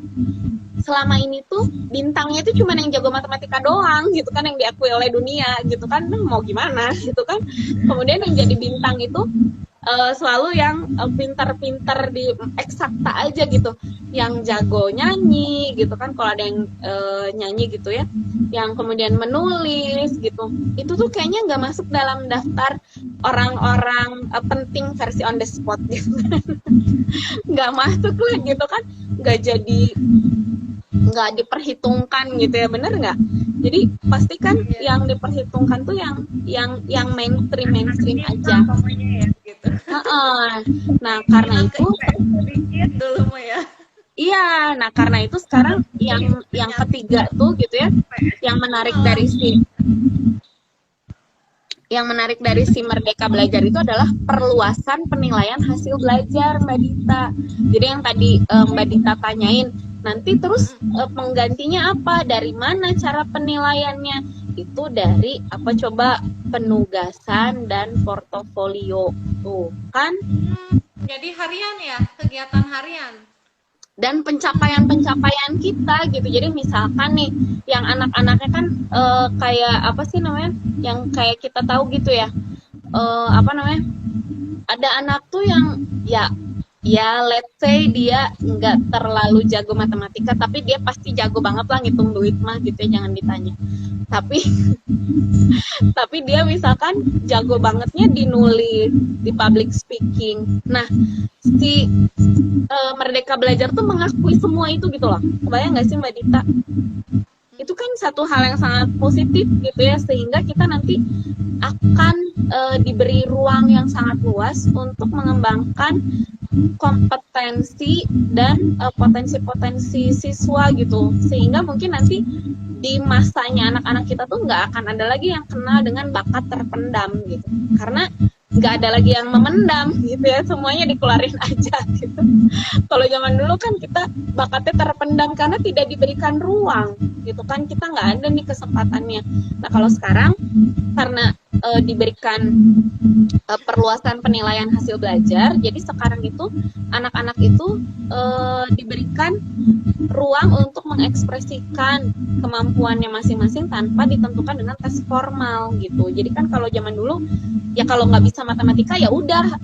selama ini tuh bintangnya itu cuma yang jago matematika doang gitu kan, yang diakui oleh dunia gitu kan, mau gimana gitu kan. Kemudian yang jadi bintang itu selalu yang pintar-pintar di eksakta aja gitu, yang jago nyanyi gitu kan, kalau ada yang nyanyi gitu ya, yang kemudian menulis gitu, itu tuh kayaknya nggak masuk dalam daftar orang-orang penting versi on the spot gitu kan. Nggak masuk lah gitu kan, nggak diperhitungkan gitu ya, bener nggak? Jadi pastikan yang diperhitungkan tuh yang mainstream aja. Nah karena itu dulu ya. Iya, nah karena itu sekarang yang ketiga tuh gitu ya, yang menarik dari si Merdeka Belajar itu adalah perluasan penilaian hasil belajar, Mbak Dita. Jadi yang tadi Mbak Dita tanyain, nanti terus penggantinya apa? Dari mana cara penilaiannya? Itu dari apa coba? Penugasan dan portofolio. Tuh, kan? Jadi harian ya, kegiatan harian. Dan pencapaian kita gitu. Jadi misalkan nih yang anak-anaknya kan kayak apa sih namanya, yang kayak kita tahu gitu ya, ada anak tuh yang ya let's say dia nggak terlalu jago matematika, tapi dia pasti jago banget lah ngitung duit mah gitu ya, jangan ditanya. Tapi dia misalkan jago bangetnya di nulis, di public speaking. Nah, si Merdeka Belajar tuh mengakui semua itu gitu loh. Kebayang nggak sih Mbak Dita? Itu kan satu hal yang sangat positif gitu ya, sehingga kita nanti akan diberi ruang yang sangat luas untuk mengembangkan kompetensi dan potensi-potensi siswa gitu, sehingga mungkin nanti di masanya anak-anak kita tuh nggak akan ada lagi yang kenal dengan bakat terpendam gitu, karena nggak ada lagi yang memendam gitu ya, semuanya dikeluarin aja gitu. Kalau zaman dulu kan kita bakatnya terpendam karena tidak diberikan ruang gitu kan, kita nggak ada nih kesempatannya. Nah kalau sekarang karena diberikan perluasan penilaian hasil belajar, jadi sekarang itu anak-anak itu diberikan ruang untuk mengekspresikan kemampuannya masing-masing tanpa ditentukan dengan tes formal gitu. Jadi kan kalau zaman dulu ya kalau nggak bisa matematika ya udah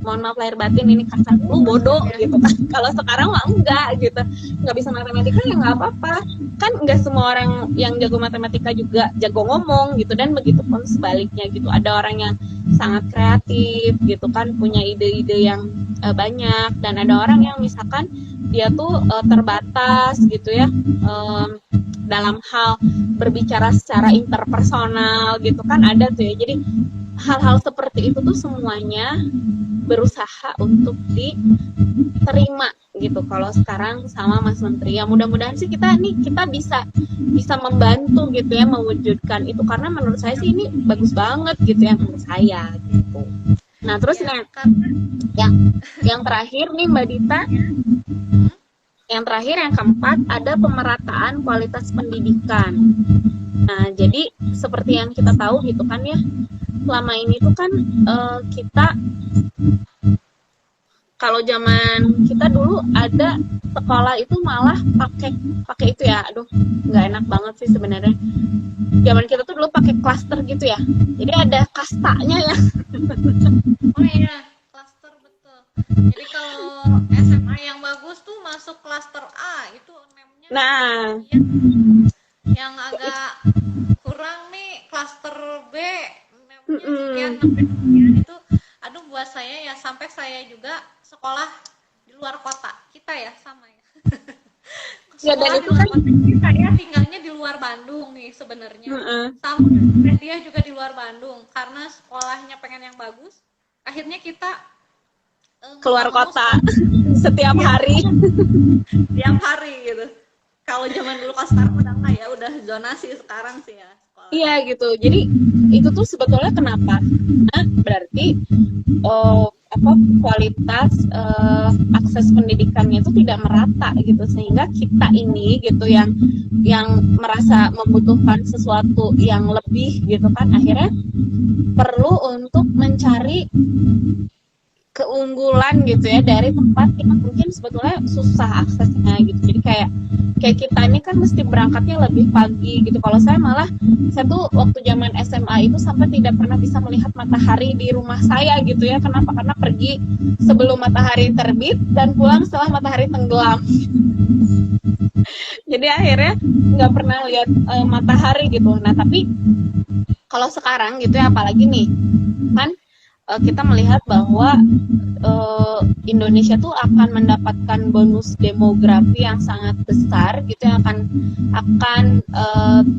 mohon maaf lahir batin ini kasar, lu bodoh gitu kan. Kalau sekarang mah enggak gitu, nggak bisa matematika ya nggak apa-apa kan, nggak semua orang yang jago matematika juga jago ngomong gitu, dan begitu pun sebaliknya gitu, ada orang yang sangat kreatif gitu kan, punya ide-ide yang banyak, dan ada orang yang misalkan dia tuh terbatas gitu ya dalam hal berbicara secara interpersonal gitu kan, ada tuh ya. Jadi hal-hal seperti itu tuh semuanya berusaha untuk diterima gitu kalau sekarang sama Mas Menteri. Ya mudah-mudahan sih kita bisa membantu gitu ya mewujudkan itu, karena menurut saya sih ini bagus banget gitu ya menurut saya gitu. Nah terus yang terakhir nih Mbak Dita, yang terakhir yang keempat ada pemerataan kualitas pendidikan. Nah jadi seperti yang kita tahu gitu kan ya, selama ini tuh kan kita, kalau zaman kita dulu ada sekolah itu malah pakai itu ya, aduh nggak enak banget sih sebenarnya. Zaman kita tuh dulu pakai klaster gitu ya, jadi ada kastanya ya. Oh iya, klaster betul. Jadi kalau SMA yang bagus tuh masuk klaster A, itu namanya. Nah, yang agak kurang nih klaster B, namanya sekian itu. Aduh buat saya ya, sampai saya juga sekolah di luar kota. Kita ya sama ya. ya dan itu kan saya tinggalnya di luar Bandung nih sebenarnya. Sama dia juga di luar Bandung, karena sekolahnya pengen yang bagus. Akhirnya kita keluar kota setiap hari. Tiap hari gitu. Kalau zaman dulu sekarang udah enggak ya, udah zonasi sekarang sih ya sekolah. Iya gitu. Jadi itu tuh sebetulnya kenapa? Nah, berarti kualitas akses pendidikannya itu tidak merata gitu, sehingga kita ini gitu yang merasa membutuhkan sesuatu yang lebih gitu kan, akhirnya perlu untuk mencari keunggulan gitu ya dari tempat yang mungkin sebetulnya susah aksesnya gitu. Jadi kayak kita ini kan mesti berangkatnya lebih pagi gitu. Kalau saya tuh waktu zaman SMA itu sampai tidak pernah bisa melihat matahari di rumah saya gitu ya. Kenapa? Karena pergi sebelum matahari terbit dan pulang setelah matahari tenggelam. Jadi akhirnya nggak pernah lihat matahari gitu. Nah tapi kalau sekarang gitu ya, apalagi nih kan kita melihat bahwa Indonesia tuh akan mendapatkan bonus demografi yang sangat besar gitu, yang akan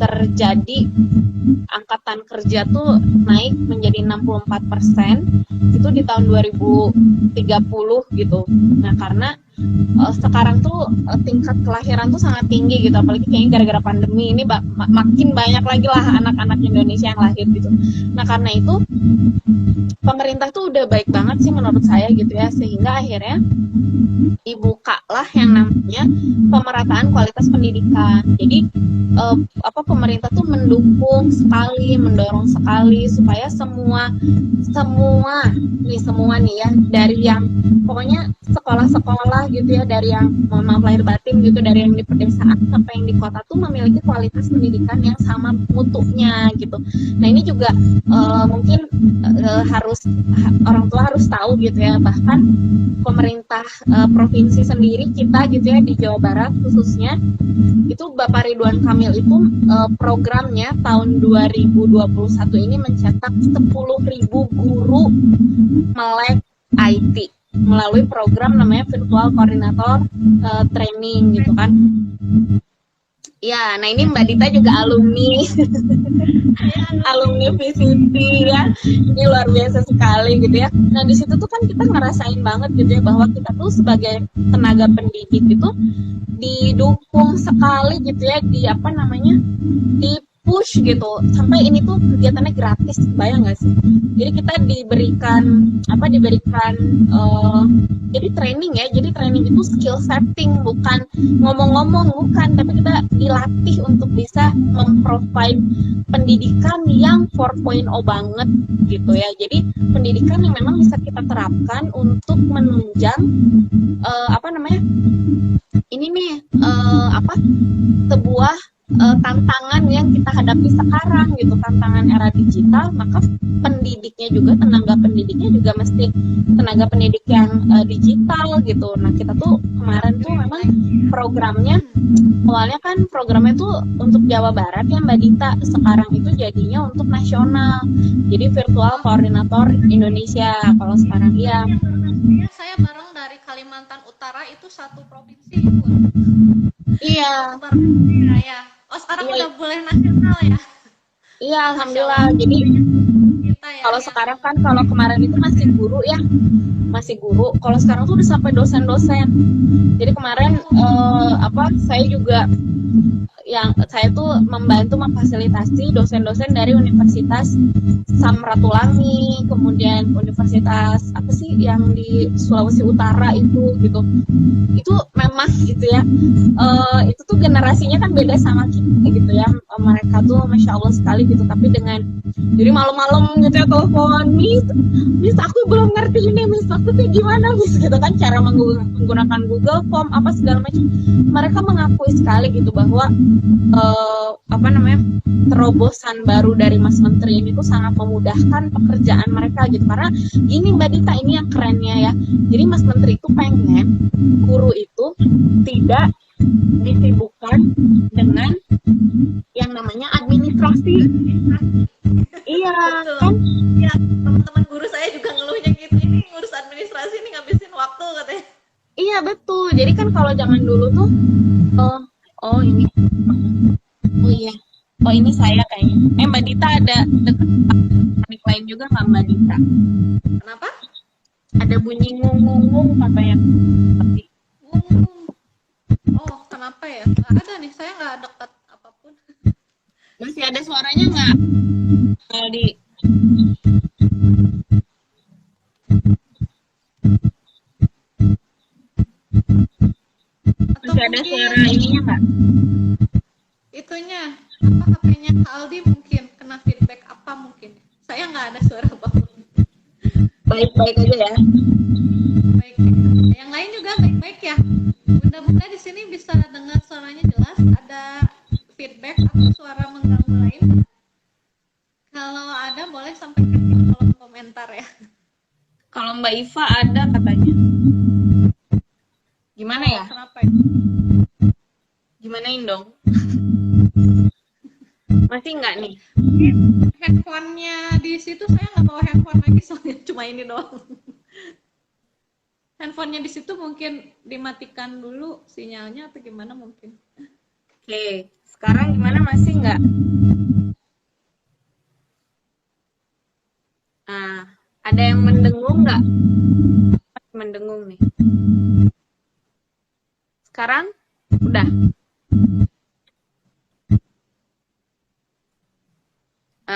terjadi angkatan kerja tuh naik menjadi 64% itu di tahun 2030 gitu. Nah karena sekarang tuh tingkat kelahiran tuh sangat tinggi gitu, apalagi kayaknya gara-gara pandemi ini makin banyak lagi lah anak-anak Indonesia yang lahir gitu. Nah karena itu pemerintah tuh udah baik banget sih menurut saya gitu ya, sehingga akhirnya dibukalah yang namanya pemerataan kualitas pendidikan. Jadi pemerintah tuh mendukung sekali, mendorong sekali supaya semua nih ya, dari yang pokoknya sekolah-sekolah gitu ya, dari yang mohon maaf lahir batin gitu, dari yang di pedesaan sampai yang di kota tuh memiliki kualitas pendidikan yang sama mutunya gitu. Nah ini juga mungkin orang tua harus tahu gitu ya, bahkan pemerintah provinsi sendiri kita gitu ya di Jawa Barat khususnya, itu Bapak Ridwan Kamil itu programnya tahun 2021 ini mencetak 10.000 guru melek IT melalui program namanya Virtual Coordinator Training gitu kan. Ya, nah ini Mbak Dita juga alumni VCT ya, ini luar biasa sekali gitu ya. Nah di situ tuh kan kita ngerasain banget gitu ya, bahwa kita tuh sebagai tenaga pendidik itu didukung sekali gitu ya, di push gitu, sampai ini tuh kegiatannya gratis, bayang nggak sih? Jadi kita diberikan jadi training ya, jadi training itu skill setting, bukan ngomong-ngomong, bukan, tapi kita dilatih untuk bisa memprovide pendidikan yang 4.0 banget gitu ya. Jadi pendidikan yang memang bisa kita terapkan untuk menunjang sebuah tantangan yang kita hadapi sekarang gitu, tantangan era digital, maka pendidiknya juga, tenaga pendidiknya juga mesti tenaga pendidik yang digital gitu. Nah kita tuh kemarin tuh memang programnya, awalnya kan programnya tuh untuk Jawa Barat ya Mbak Dita, sekarang itu jadinya untuk nasional, jadi virtual koordinator Indonesia kalau sekarang ya. Saya bareng dari Kalimantan Utara itu satu provinsi itu. Iya. Ya. Oh sekarang udah boleh nasional ya? Iya, alhamdulillah. Jadi kita ya, kalau sekarang kan, kalau kemarin itu masih guru ya, masih guru. Kalau sekarang tuh udah sampai dosen-dosen. Jadi kemarin saya juga saya tuh membantu memfasilitasi dosen-dosen dari Universitas Samratulangi, kemudian Universitas apa sih yang di Sulawesi Utara itu gitu. Itu memang gitu ya. Itu tuh generasinya kan beda sama kita gitu ya. Mereka tuh masya Allah sekali gitu. Tapi jadi malam-malam gitu ya telepon, Miss aku belum ngerti ini, Miss maksudnya gimana Miss gitu kan, cara menggunakan Google Form apa segala macam. Mereka mengakui sekali gitu bahwa terobosan baru dari Mas Menteri ini tuh sangat memudahkan pekerjaan mereka gitu. Karena ini Mbak Dita, ini yang kerennya ya. Jadi Mas Menteri itu pengen guru itu tidak disibukkan dengan yang namanya administrasi. Iya kan? Ya, teman-teman guru saya juga ngeluhnya gitu, ini ngurus administrasi ini ngabisin waktu katanya. Iya betul. Jadi kan kalau zaman dulu tuh ini. Oh iya. Oh ini saya kayaknya. Mbak Dita ada dekat lain juga nggak Mbak Dita? Kenapa? Ada bunyi ngung-ngung katanya. Oh kenapa ya? Nggak ada nih, saya nggak dekat apapun. Masih ada suaranya nggak? Aldi. Masih ada suara ininya nggak? Itunya apa, HP-nya Aldi mungkin kena feedback apa mungkin. Saya nggak ada suara apapun. Baik-baik aja ya. Baik. Yang lain juga baik-baik ya. Mudah-mudahan di sini bisa dengar suaranya jelas. Ada feedback atau suara mengganggu lain? Kalau ada boleh sampaikan di kolom komentar ya. Kalau Mbak Iva ada katanya. Gimana ya? Kenapa ya? Gimanain dong? Masih nggak nih? Handphonenya di situ saya nggak bawa handphone lagi soalnya cuma ini doang. Handphonenya di situ mungkin dimatikan dulu sinyalnya atau gimana mungkin. Oke, sekarang gimana, masih nggak? Nah, ada yang mendengung nggak? Mendengung nih. Sekarang udah.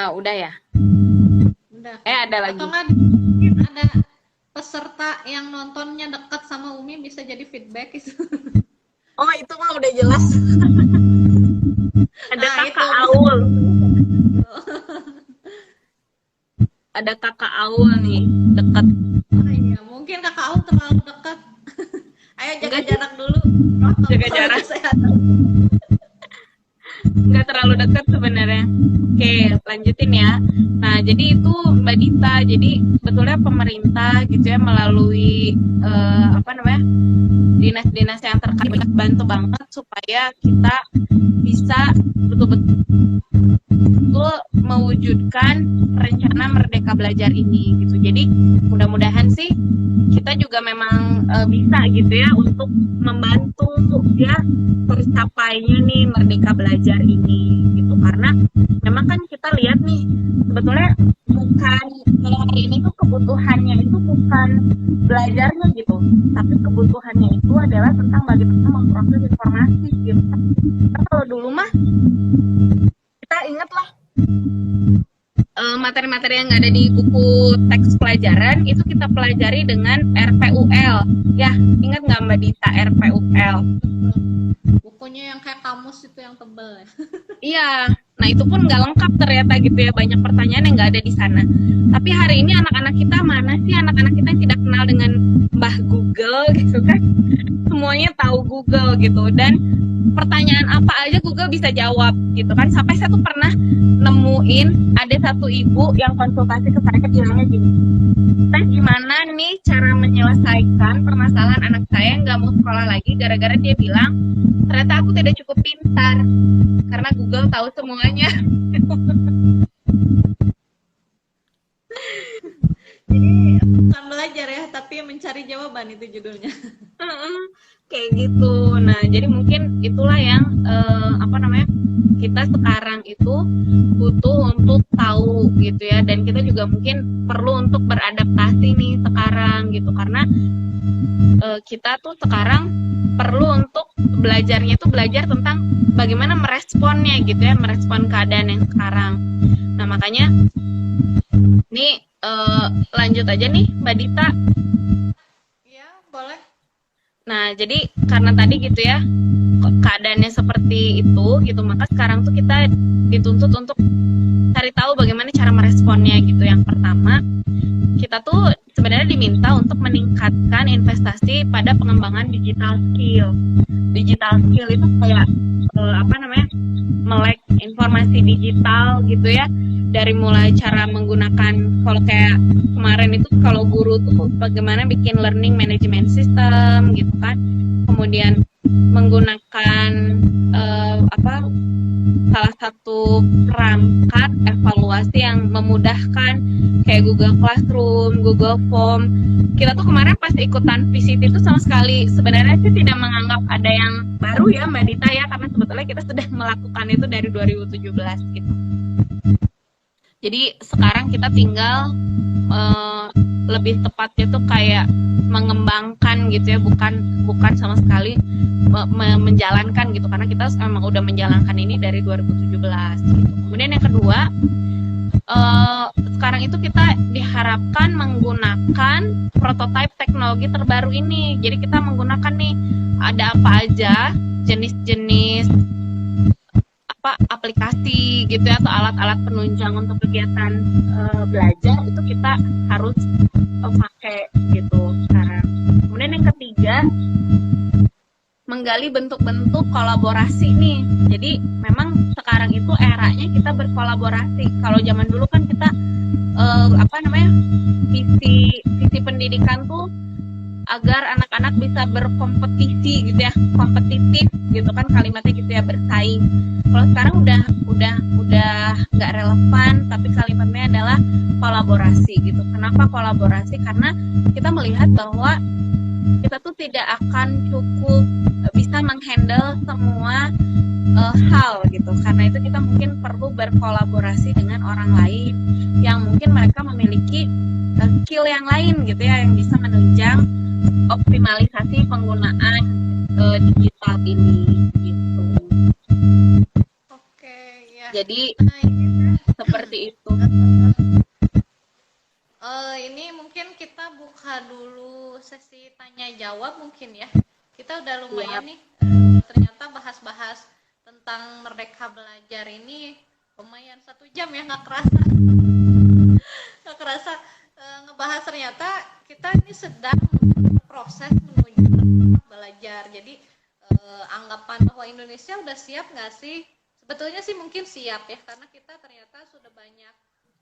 Udah ya. Udah. Ada lagi. Atau nggak ada peserta yang nontonnya dekat sama Umi bisa jadi feedback itu. Oh itu mah udah jelas. Ada Nah, kakak itu Aul. Ada kakak Aul nih dekat. Oh iya, mungkin kakak Aul terlalu dekat. Ayo jaga jarak dulu. Jaga jarak. Kesehatan. Nggak terlalu dekat sebenarnya. Oke, lanjutin ya. Nah, jadi itu Mbak Dita. Jadi betulnya pemerintah gitu ya melalui dinas-dinas yang terkait bantu banget supaya kita bisa betul-betul mewujudkan rencana Merdeka Belajar ini gitu. Jadi mudah-mudahan sih kita juga memang bisa gitu ya untuk membantu ya tercapainya nih Merdeka Belajar ini gitu. Karena memang kan kita lihat nih sebetulnya bukan kalau hari ini tuh kebutuhannya itu bukan belajarnya gitu, tapi kebutuhannya itu adalah tentang bagaimana memproses informasi gitu. Nah, kalau dulu mah kita ingatlah materi-materi yang ada di buku teks pelajaran itu kita pelajari dengan RPUL. Ya, ingat nggak Mbak Dita RPUL? Bukunya yang kayak kamus itu yang tebal ya. Iya, nah itu pun nggak lengkap ternyata gitu ya, banyak pertanyaan yang nggak ada di sana. Tapi hari ini anak-anak kita mana sih anak-anak kita yang tidak kenal dengan Mbah Google gitu kan? Semuanya tahu Google gitu, dan pertanyaan apa aja Google bisa jawab gitu kan. Sampai saya tuh pernah nemuin ada satu ibu yang konsultasi ke saya bilangnya gini, "Teh, gimana nih cara menyelesaikan permasalahan anak saya yang nggak mau sekolah lagi gara-gara dia bilang ternyata aku tidak cukup pintar karena Google tahu semuanya." Jadi bukan belajar ya, tapi mencari jawaban itu judulnya. Kayak gitu. Nah, jadi mungkin itulah yang apa namanya, kita sekarang itu butuh untuk tahu gitu ya, dan kita juga mungkin perlu untuk beradaptasi nih sekarang gitu, karena kita tuh sekarang perlu untuk belajarnya tuh belajar tentang bagaimana meresponnya gitu ya, merespon keadaan yang sekarang. Nah, makanya nih lanjut aja nih Mbak Dita. Iya, boleh. Nah, jadi karena tadi gitu ya, keadaannya seperti itu gitu, maka sekarang tuh kita dituntut untuk cari tahu bagaimana cara meresponnya gitu. Yang pertama, kita tuh sebenarnya diminta untuk meningkatkan investasi pada pengembangan digital skill. Digital skill itu kayak apa namanya, melek informasi digital gitu ya, dari mulai cara menggunakan, kalau kayak kemarin itu kalau guru tuh bagaimana bikin learning management system gitu kan, kemudian menggunakan apa, salah satu perangkat evaluasi yang memudahkan kayak Google Classroom, Google Form. Kita tuh kemarin pas ikutan VCT itu sama sekali sebenarnya sih tidak menganggap ada yang baru ya Mbak Dita ya, karena sebetulnya kita sudah melakukan itu dari 2017 gitu. Jadi sekarang kita tinggal lebih tepatnya tuh kayak mengembangkan gitu ya, bukan sama sekali menjalankan gitu, karena kita memang udah menjalankan ini dari 2017 gitu. Kemudian yang kedua, sekarang itu kita diharapkan menggunakan prototipe teknologi terbaru ini. Jadi kita menggunakan nih, ada apa aja jenis-jenis apa aplikasi gitu ya, atau alat-alat penunjang untuk kegiatan belajar itu kita harus pakai gitu sekarang. Kemudian yang ketiga, menggali bentuk-bentuk kolaborasi nih. Jadi memang sekarang itu eranya kita berkolaborasi. Kalau zaman dulu kan kita apa namanya, visi pendidikan tuh agar anak-anak bisa berkompetisi gitu ya, kompetitif gitu kan kalimatnya gitu ya, bersaing. Kalau sekarang udah nggak relevan, tapi kalimatnya adalah kolaborasi gitu. Kenapa kolaborasi? Karena kita melihat bahwa kita tuh tidak akan cukup bisa menghandle semua hal gitu. Karena itu kita mungkin perlu berkolaborasi dengan orang lain yang mungkin mereka memiliki skill yang lain gitu ya, yang bisa menunjang optimalisasi penggunaan digital ini gitu. Oke, ya. Jadi Nah, seperti itu. Ini mungkin kita buka dulu sesi tanya jawab mungkin ya. Kita udah lumayan nih, ternyata bahas-bahas tentang Merdeka Belajar ini lumayan 1 jam ya, nggak kerasa ngebahas. Ternyata kita ini sedang proses menuju belajar. Jadi anggapan bahwa Indonesia udah siap nggak sih? Sebetulnya sih mungkin siap ya, karena kita ternyata sudah banyak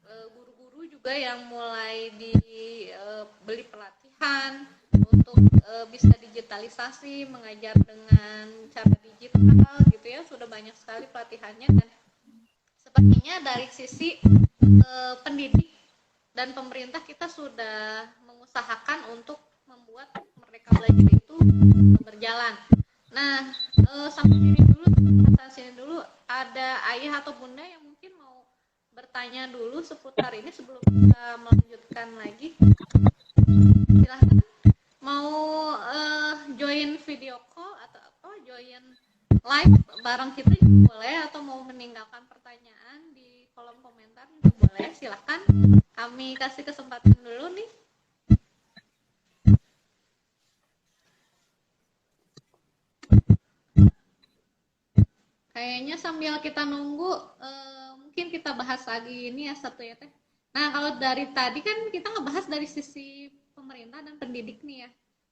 guru-guru juga yang mulai dibeli pelatihan untuk bisa digitalisasi, mengajar dengan cara digital gitu ya. Sudah banyak sekali pelatihannya, dan sepertinya dari sisi pendidik dan pemerintah kita sudah mengusahakan untuk membuat Merdeka Belajar itu berjalan. Nah, sampai sini dulu ada ayah atau bunda yang mungkin mau bertanya dulu seputar ini sebelum kita melanjutkan lagi. Silahkan mau join video call atau apa, join live bareng kita juga boleh, atau mau meninggalkan pertanyaan di kolom komentar juga boleh. Silahkan, kami kasih kesempatan dulu nih. Kayaknya sambil kita nunggu, mungkin kita bahas lagi ini ya satu ya Teh. Nah, kalau dari tadi kan kita ngebahas dari sisi pemerintah dan pendidik nih ya.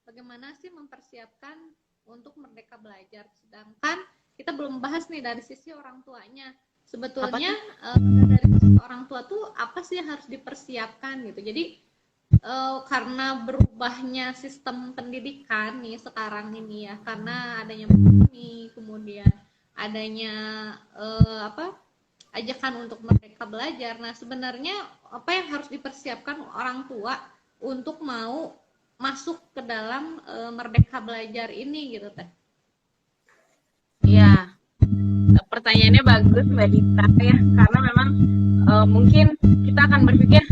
Bagaimana sih mempersiapkan untuk Merdeka Belajar. Sedangkan kita belum bahas nih dari sisi orang tuanya. Apa Sebetulnya tuh? dari sisi orang tua tuh apa sih yang harus dipersiapkan gitu. Jadi karena berubahnya sistem pendidikan nih sekarang ini ya, karena adanya pandemi, kemudian adanya ajakan untuk mereka belajar. Nah, sebenarnya apa yang harus dipersiapkan orang tua untuk mau masuk ke dalam Merdeka Belajar ini gitu teh? Ya, pertanyaannya bagus Mbak Dita ya, karena memang mungkin kita akan berpikir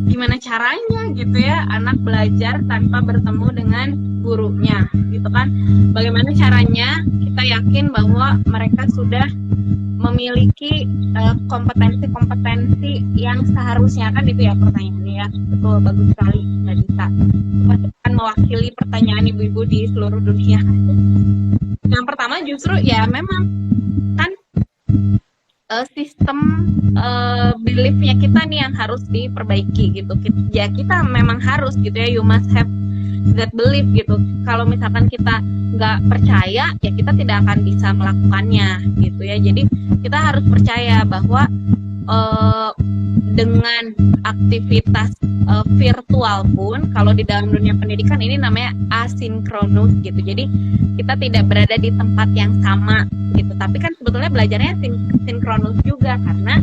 gimana caranya gitu ya anak belajar tanpa bertemu dengan gurunya gitu kan. Bagaimana caranya kita yakin bahwa mereka sudah memiliki kompetensi-kompetensi yang seharusnya, kan itu ya pertanyaannya ya. Betul, bagus sekali Mbak Dita. Pasti akan mewakili pertanyaan ibu-ibu di seluruh dunia. Yang pertama justru ya memang kan sistem beliefnya kita nih yang harus diperbaiki gitu. Ya kita memang harus gitu ya, you must have that belief gitu. Kalau misalkan kita nggak percaya, ya kita tidak akan bisa melakukannya gitu ya. Jadi kita harus percaya bahwa dengan aktivitas virtual pun, kalau di dalam dunia pendidikan ini namanya asinkronus gitu. Jadi kita tidak berada di tempat yang sama gitu. Tapi kan sebetulnya belajarnya sinkronus juga karena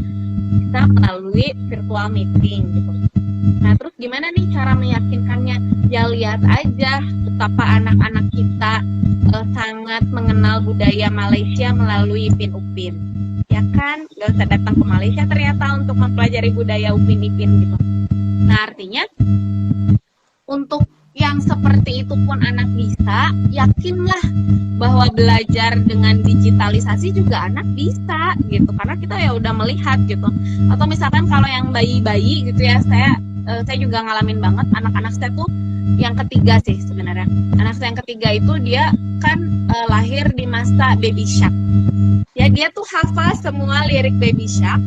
kita melalui virtual meeting gitu. Nah, terus gimana nih cara meyakinkannya? Ya lihat aja betapa anak-anak kita sangat mengenal budaya Malaysia melalui Ipin Upin. Ya kan, gak usah datang ke Malaysia ternyata untuk mempelajari budaya Upin Ipin gitu. Nah, artinya untuk yang seperti itu pun anak bisa, yakinlah bahwa belajar dengan digitalisasi juga anak bisa gitu, karena kita ya udah melihat gitu. Atau misalkan kalau yang bayi-bayi gitu ya, saya juga ngalamin banget anak-anak saya tuh yang ketiga sih sebenarnya. Anak saya yang ketiga itu dia kan lahir di masa Baby Shark. Ya dia tuh hafal semua lirik Baby Shark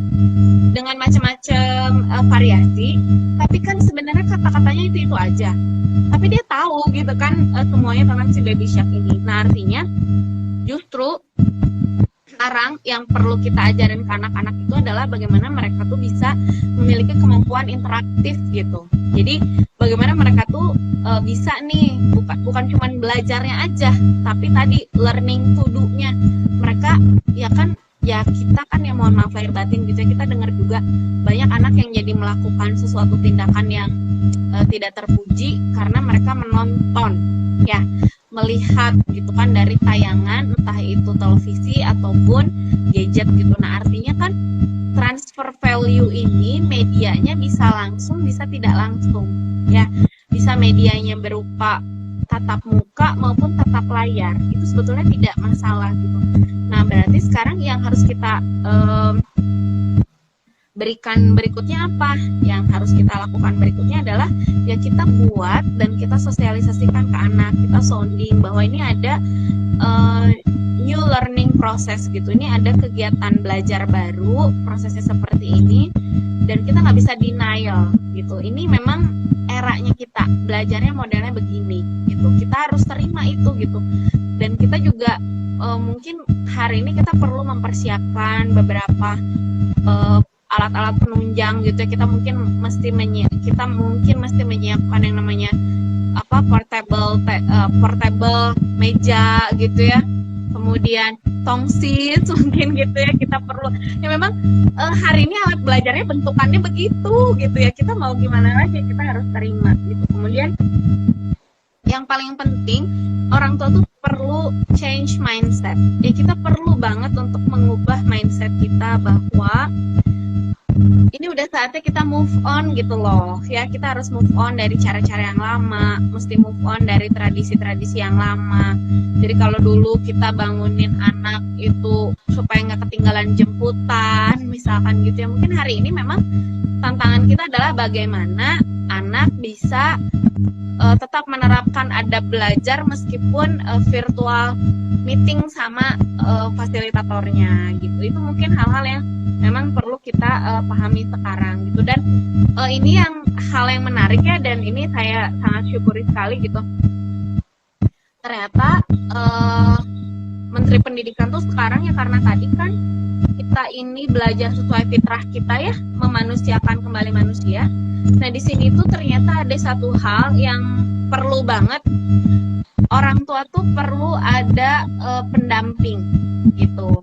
dengan macam-macam variasi, tapi kan sebenarnya kata-katanya itu aja. Tapi dia tahu gitu kan semuanya tentang si Baby Shark ini. Nah, artinya justru sekarang yang perlu kita ajarin ke anak-anak itu adalah bagaimana mereka tuh bisa memiliki kemampuan interaktif gitu. Jadi bagaimana mereka tuh bisa nih bukan cuma belajarnya aja, tapi tadi learning to do-nya. Mereka ya kan, ya kita kan ya mohon maaf lahir batin gitu ya, kita dengar juga banyak anak yang jadi melakukan sesuatu tindakan yang tidak terpuji karena mereka menonton ya, melihat gitu kan dari tayangan, entah itu televisi ataupun gadget gitu. Nah, artinya kan transfer value ini medianya bisa langsung, bisa tidak langsung ya. Bisa medianya berupa tatap muka maupun tatap layar, itu sebetulnya tidak masalah gitu. Nah, berarti sekarang yang harus kita berikan berikutnya apa? Yang harus kita lakukan berikutnya adalah ya kita buat dan kita sosialisasikan ke anak, kita sounding bahwa ini ada new learning process gitu, ini ada kegiatan belajar baru, prosesnya seperti ini, dan kita nggak bisa denial gitu. Ini memang eranya kita, belajarnya modelnya begini gitu, kita harus terima itu gitu. Dan kita juga mungkin hari ini kita perlu mempersiapkan beberapa alat-alat penunjang gitu ya. Kita mungkin mesti menyiapkan yang namanya portable meja gitu ya, kemudian tongsis mungkin gitu ya. Kita perlu ya, memang hari ini alat belajarnya bentukannya begitu gitu ya, kita mau gimana lagi, kita harus terima gitu. Kemudian yang paling penting, orang tua tuh perlu change mindset ya. Kita perlu banget untuk mengubah mindset kita bahwa ini udah saatnya kita move on gitu loh ya. Kita harus move on dari cara-cara yang lama, mesti move on dari tradisi-tradisi yang lama. Jadi kalau dulu kita bangunin anak itu supaya nggak ketinggalan jemputan misalkan gitu ya, mungkin hari ini memang tantangan kita adalah bagaimana anak bisa tetap menerapkan adab belajar meskipun virtual meeting sama fasilitatornya gitu. Itu mungkin hal-hal yang memang perlu kita pahami sekarang gitu. Dan ini yang hal yang menarik ya, dan ini saya sangat syukuri sekali gitu. Ternyata Menteri Pendidikan tuh sekarang ya, karena tadi kan kita ini belajar sesuai fitrah kita ya, memanusiakan kembali manusia. Nah di sini tuh ternyata ada satu hal yang perlu banget, orang tua tuh perlu ada pendamping gitu.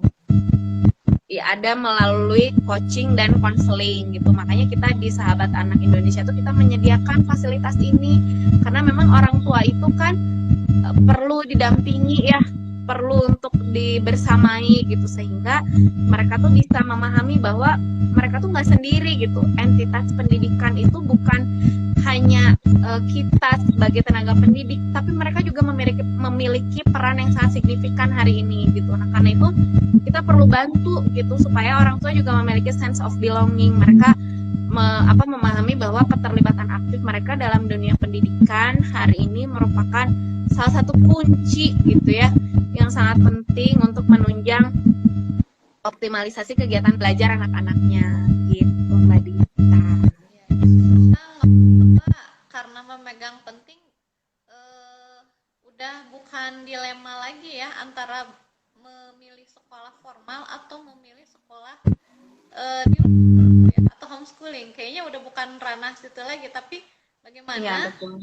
Ya, ada melalui coaching dan konseling gitu. Makanya kita di Sahabat Anak Indonesia tuh kita menyediakan fasilitas ini karena memang orang tua itu kan perlu didampingi ya, perlu untuk dibersamai gitu, sehingga mereka tuh bisa memahami bahwa mereka tuh nggak sendiri gitu. Entitas pendidikan itu bukan hanya kita sebagai tenaga pendidik, tapi mereka juga memiliki peran yang sangat signifikan hari ini gitu. Nah karena itu kita perlu bantu gitu supaya orang tua juga memiliki sense of belonging. Mereka memahami bahwa keterlibatan aktif mereka dalam dunia pendidikan hari ini merupakan salah satu kunci gitu ya, yang sangat penting untuk menunjang optimalisasi kegiatan belajar anak-anaknya gitu, Mbak Dita. Karena memegang penting, udah bukan dilema lagi ya antara memilih sekolah formal atau memilih sekolah di rumah ya, atau homeschooling. Kayaknya udah bukan ranah situ lagi, tapi bagaimana Ya, betul.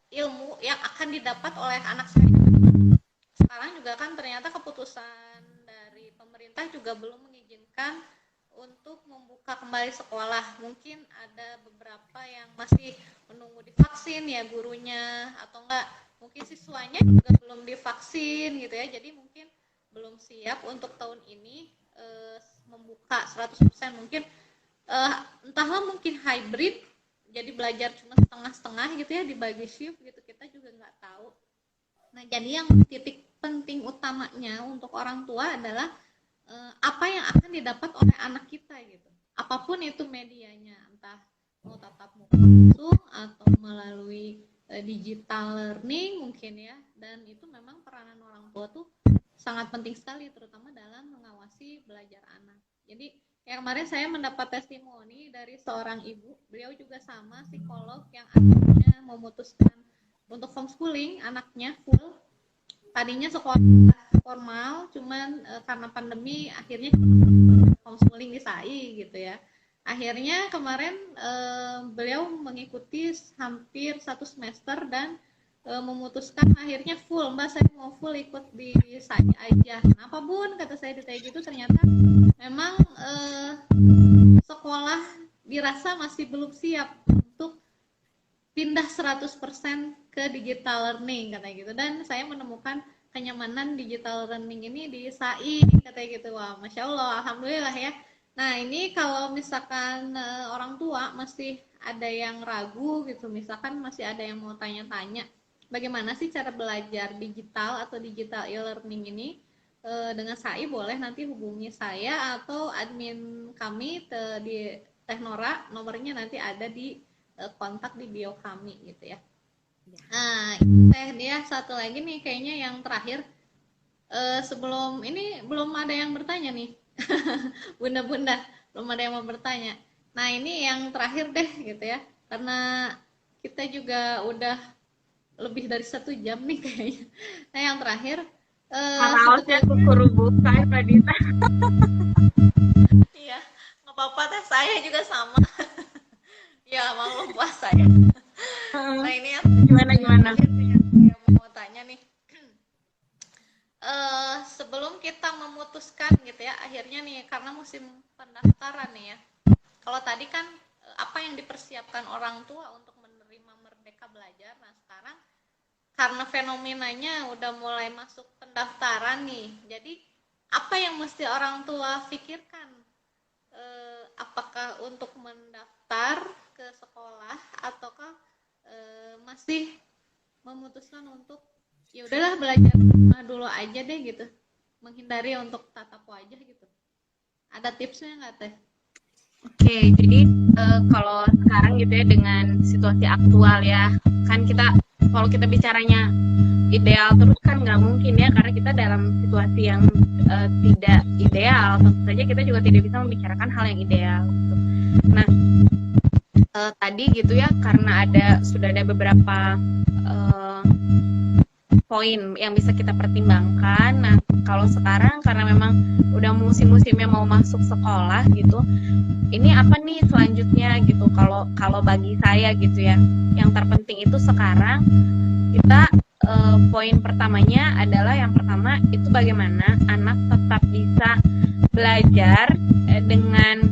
ilmu yang akan didapat oleh anak saya. Sekarang juga kan ternyata keputusan dari pemerintah juga belum mengizinkan untuk membuka kembali sekolah. Mungkin ada beberapa yang masih menunggu divaksin ya gurunya, atau enggak mungkin siswanya juga belum divaksin gitu ya. Jadi mungkin belum siap untuk tahun ini membuka 100%. Mungkin entahlah, mungkin hybrid, jadi belajar cuma setengah-setengah gitu ya, dibagi shift gitu, kita juga nggak tahu. Nah jadi yang titik penting utamanya untuk orang tua adalah apa yang akan didapat oleh anak kita gitu, apapun itu medianya, entah mau tatap muka langsung atau melalui digital learning mungkin ya. Dan itu memang peranan orang tua tuh sangat penting sekali, terutama dalam mengawasi belajar anak. Jadi yang kemarin saya mendapat testimoni dari seorang ibu, beliau juga sama psikolog yang akhirnya memutuskan untuk homeschooling anaknya full. Tadinya sekolah formal, cuman karena pandemi akhirnya homeschooling di SAI gitu ya. Akhirnya kemarin beliau mengikuti hampir 1 semester dan memutuskan akhirnya full, Mbak saya mau full ikut di SAI aja. Kenapa Bun? Kata saya ditanya gitu, ternyata memang sekolah dirasa masih belum siap untuk pindah 100% ke digital learning katanya gitu. Dan saya menemukan kenyamanan digital learning ini di SAI katanya gitu. Wah, Masya Allah, Alhamdulillah ya. Nah ini kalau misalkan orang tua masih ada yang ragu gitu, misalkan masih ada yang mau tanya-tanya bagaimana sih cara belajar digital atau digital e-learning ini, dengan SAI boleh nanti hubungi saya atau admin kami di Teknora, nomornya nanti ada di kontak di bio kami gitu ya. Nah, dia satu lagi nih kayaknya yang terakhir, sebelum ini belum ada yang bertanya nih. Bunda-bunda belum ada yang mau bertanya. Nah ini yang terakhir deh gitu ya, karena kita juga udah lebih dari 1 jam nih kayaknya. Nah yang terakhir, Harusnya kukuru buka Mbak Dita. Iya, nggak apa-apa teh, saya juga sama. Ya maklum puasa ya. Nah ini yang Gimana? yang mau tanya nih. Sebelum kita memutuskan gitu ya, akhirnya nih karena musim pendaftaran nih ya. Kalau tadi kan apa yang dipersiapkan orang tua untuk menerima Merdeka Belajar, nah sekarang karena fenomenanya udah mulai masuk pendaftaran nih, jadi apa yang mesti orang tua pikirkan? Apakah untuk mendaftar ke sekolah ataukah masih memutuskan untuk ya udahlah belajar dulu aja deh gitu, menghindari untuk tatap wajah gitu? Ada tipsnya nggak teh? Oke, jadi kalau sekarang gitu ya dengan situasi aktual ya, kan kita kalau kita bicaranya ideal terus kan nggak mungkin ya, karena kita dalam situasi yang tidak ideal. Tentu saja kita juga tidak bisa membicarakan hal yang ideal gitu. Nah tadi gitu ya, karena sudah ada beberapa poin yang bisa kita pertimbangkan. Nah, kalau sekarang karena memang udah musim-musimnya mau masuk sekolah gitu, ini apa nih selanjutnya gitu. Kalau bagi saya gitu ya, yang terpenting itu sekarang kita poin pertamanya adalah yang pertama itu bagaimana anak tetap bisa belajar dengan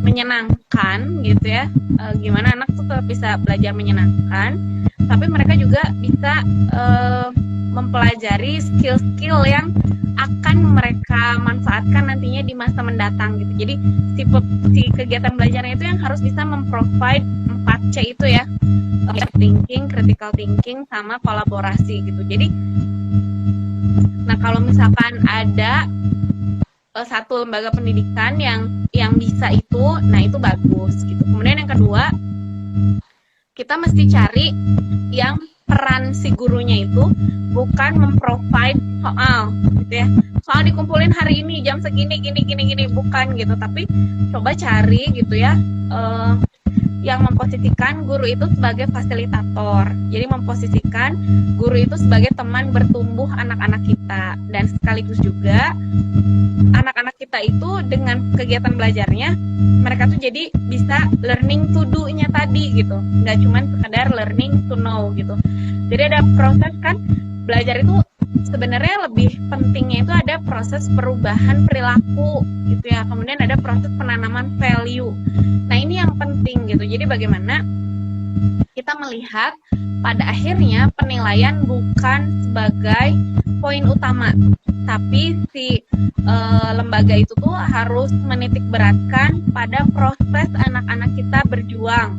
menyenangkan gitu ya. Gimana anak tuh tetap bisa belajar menyenangkan, tapi mereka juga bisa mempelajari skill-skill yang akan mereka manfaatkan nantinya di masa mendatang gitu. Jadi si kegiatan belajarnya itu yang harus bisa memprovide 4C itu ya, thinking, critical thinking, sama kolaborasi gitu. Jadi, nah kalau misalkan ada satu lembaga pendidikan yang bisa itu, nah itu bagus gitu. Kemudian yang kedua, kita mesti cari yang peran si gurunya itu bukan memprovide soal gitu ya. Soal dikumpulin hari ini jam segini gini bukan gitu, tapi coba cari gitu ya yang memposisikan guru itu sebagai fasilitator. Jadi memposisikan guru itu sebagai teman bertumbuh anak-anak kita, dan sekaligus juga anak-anak kita itu dengan kegiatan belajarnya mereka tuh jadi bisa learning to do-nya tadi gitu, nggak cuma sekedar learning to know gitu. Jadi ada proses kan, belajar itu sebenarnya lebih pentingnya itu ada proses perubahan perilaku gitu ya, kemudian ada proses penanaman value. Nah ini yang penting gitu. Jadi bagaimana kita melihat pada akhirnya penilaian bukan sebagai poin utama, tapi si lembaga itu tuh harus menitik beratkan pada proses anak-anak kita berjuang,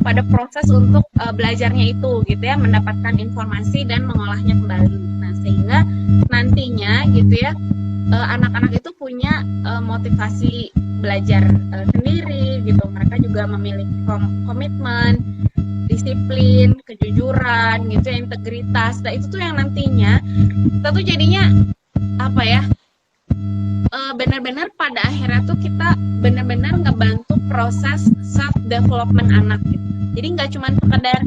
pada proses untuk belajarnya itu gitu ya, mendapatkan informasi dan mengolahnya kembali. Nah sehingga nantinya gitu ya anak-anak itu punya motivasi belajar sendiri gitu. Mereka juga memiliki komitmen, disiplin, kejujuran gitu, integritas. Nah itu tuh yang nantinya kita tuh jadinya apa ya, benar-benar pada akhirnya tuh kita benar-benar ngebantu proses self development anak gitu. Jadi nggak cuma sekedar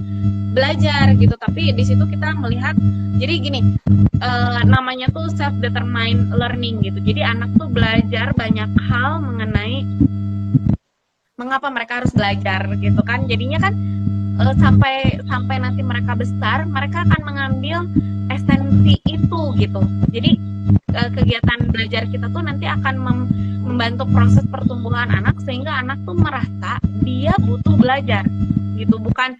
belajar gitu, tapi di situ kita melihat, jadi gini, namanya tuh self determined learning gitu. Jadi anak tuh belajar banyak hal mengenai mengapa mereka harus belajar gitu kan. Jadinya kan sampai nanti mereka besar, mereka akan mengambil esensi itu gitu. Jadi kegiatan belajar kita tuh nanti akan membantu proses pertumbuhan anak, sehingga anak tuh merasa dia butuh belajar gitu, bukan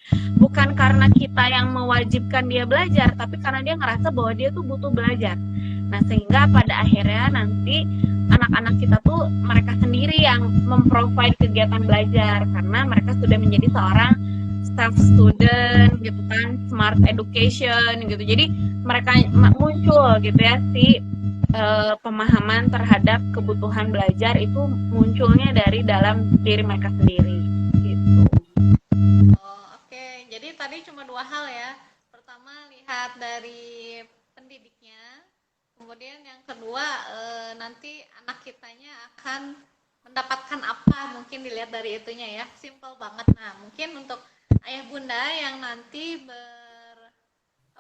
karena kita yang mewajibkan dia belajar, tapi karena dia ngerasa bahwa dia tuh butuh belajar. Nah sehingga pada akhirnya nanti anak-anak kita tuh mereka sendiri yang memprovide kegiatan belajar, karena mereka sudah menjadi seorang self student gitu kan, smart education gitu. Jadi mereka muncul gitu ya si pemahaman terhadap kebutuhan belajar itu munculnya dari dalam diri mereka sendiri gitu. Oke. Jadi tadi cuma 2 hal ya. Pertama lihat dari pendidiknya, kemudian yang kedua nanti anak kitanya akan mendapatkan apa, mungkin dilihat dari itunya ya. Simple banget. Nah mungkin untuk ayah bunda yang nanti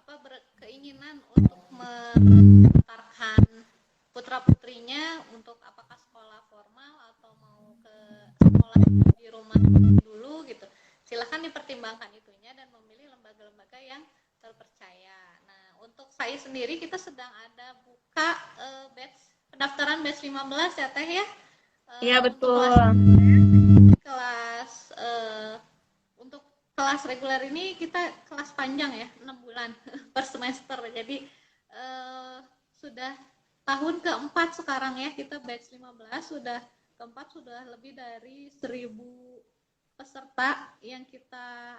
berkeinginan untuk mengantarkan putra putrinya untuk apakah sekolah formal atau mau ke sekolah di rumah dulu gitu, silahkan dipertimbangkan itunya dan memilih lembaga-lembaga yang terpercaya. Nah untuk saya sendiri kita sedang ada buka pendaftaran batch 15 ya Teh ya. Iya betul. Kelas untuk kelas reguler ini kita kelas panjang ya, 6 bulan per semester. Jadi sudah tahun keempat sekarang ya, kita batch 15 sudah keempat, sudah lebih dari 1.000 peserta yang kita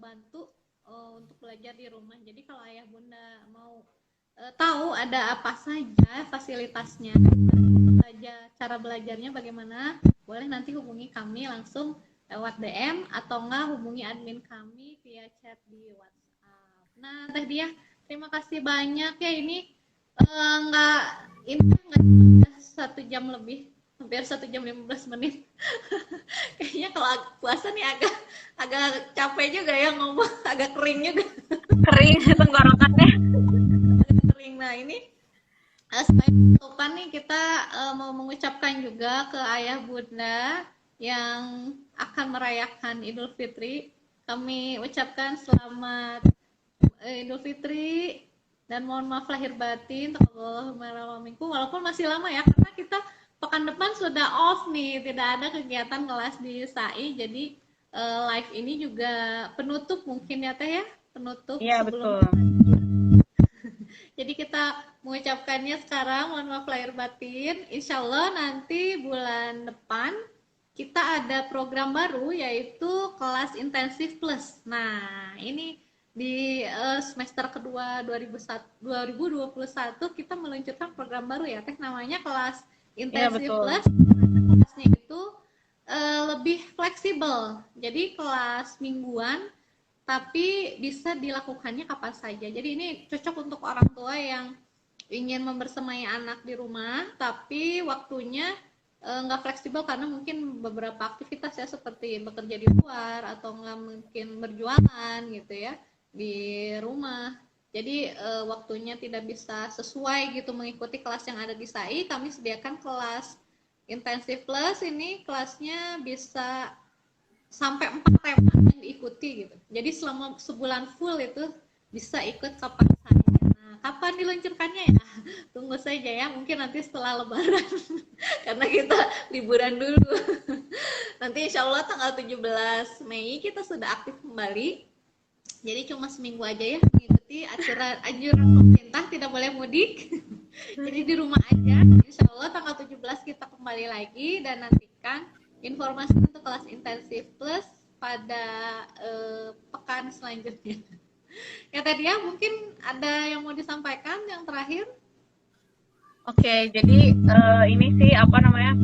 bantu untuk belajar di rumah. Jadi kalau ayah bunda mau tahu ada apa saja fasilitasnya, saja cara belajarnya bagaimana, boleh nanti hubungi kami langsung lewat DM atau enggak hubungi admin kami via chat di WhatsApp. Nah Teh Diah, terima kasih banyak ya. Ini nggak 1 jam lebih, hampir 1 jam 15 menit. Kayaknya kalau puasa nih agak capek juga ya ngomong, agak kering juga. Kering tenggorokannya. Nah ini sebagai penutupan nih kita mau mengucapkan juga ke ayah bunda yang akan merayakan Idul Fitri. Kami ucapkan selamat Idul Fitri dan mohon maaf lahir batin. Taqabbalallahu minkum. Walaupun masih lama ya, karena kita pekan depan sudah off nih, tidak ada kegiatan kelas di SAI. Jadi live ini juga penutup mungkin ya Teh ya, penutup Iya, sebelum betul. jadi kita mengucapkannya sekarang, mohon maaf lahir batin. Insya Allah nanti bulan depan kita ada program baru yaitu kelas intensif plus. Nah ini di semester kedua 2021 kita meluncurkan program baru ya Teh, namanya kelas Iya, intensif betul. plus. Kelasnya itu lebih fleksibel, jadi kelas mingguan tapi bisa dilakukannya kapan saja. Jadi ini cocok untuk orang tua yang ingin membersamai anak di rumah, tapi waktunya nggak fleksibel karena mungkin beberapa aktivitas ya seperti bekerja di luar atau nggak mungkin berjualan gitu ya di rumah. Jadi waktunya tidak bisa sesuai gitu mengikuti kelas yang ada di SAI. Kami sediakan kelas intensif plus, ini kelasnya bisa sampai 4 tema yang diikuti gitu. Jadi selama sebulan full itu bisa ikut kapan saja. Nah, kapan diluncurkannya ya? Tunggu saja ya, mungkin nanti setelah lebaran. Karena kita liburan dulu. Nanti insya Allah tanggal 17 Mei kita sudah aktif kembali. Jadi cuma seminggu aja ya mengikuti anjuran pemerintah tidak boleh mudik. Jadi di rumah aja. Insya Allah tanggal 17 kita kembali lagi dan nantikan informasi untuk kelas intensif plus pada pekan selanjutnya. Ya tadi ya mungkin ada yang mau disampaikan yang terakhir. Oke, jadi ini sih apa namanya?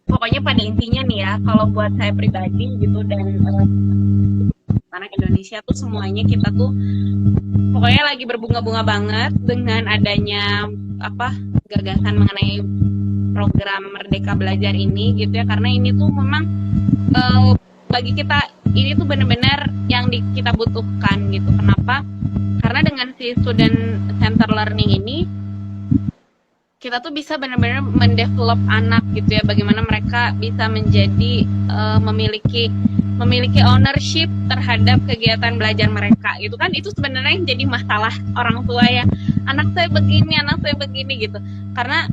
Pokoknya pada intinya nih ya, kalau buat saya pribadi gitu dan anak Indonesia tuh semuanya kita tuh pokoknya lagi berbunga-bunga banget dengan adanya apa gagasan mengenai program Merdeka Belajar ini gitu ya, karena ini tuh memang bagi kita ini tuh benar-benar yang kita butuhkan gitu. Kenapa? Karena dengan si student center learning ini kita tuh bisa benar-benar mendevelop anak gitu ya, bagaimana mereka bisa menjadi memiliki ownership terhadap kegiatan belajar mereka gitu kan. Itu sebenarnya yang jadi masalah orang tua ya, anak saya begini gitu, karena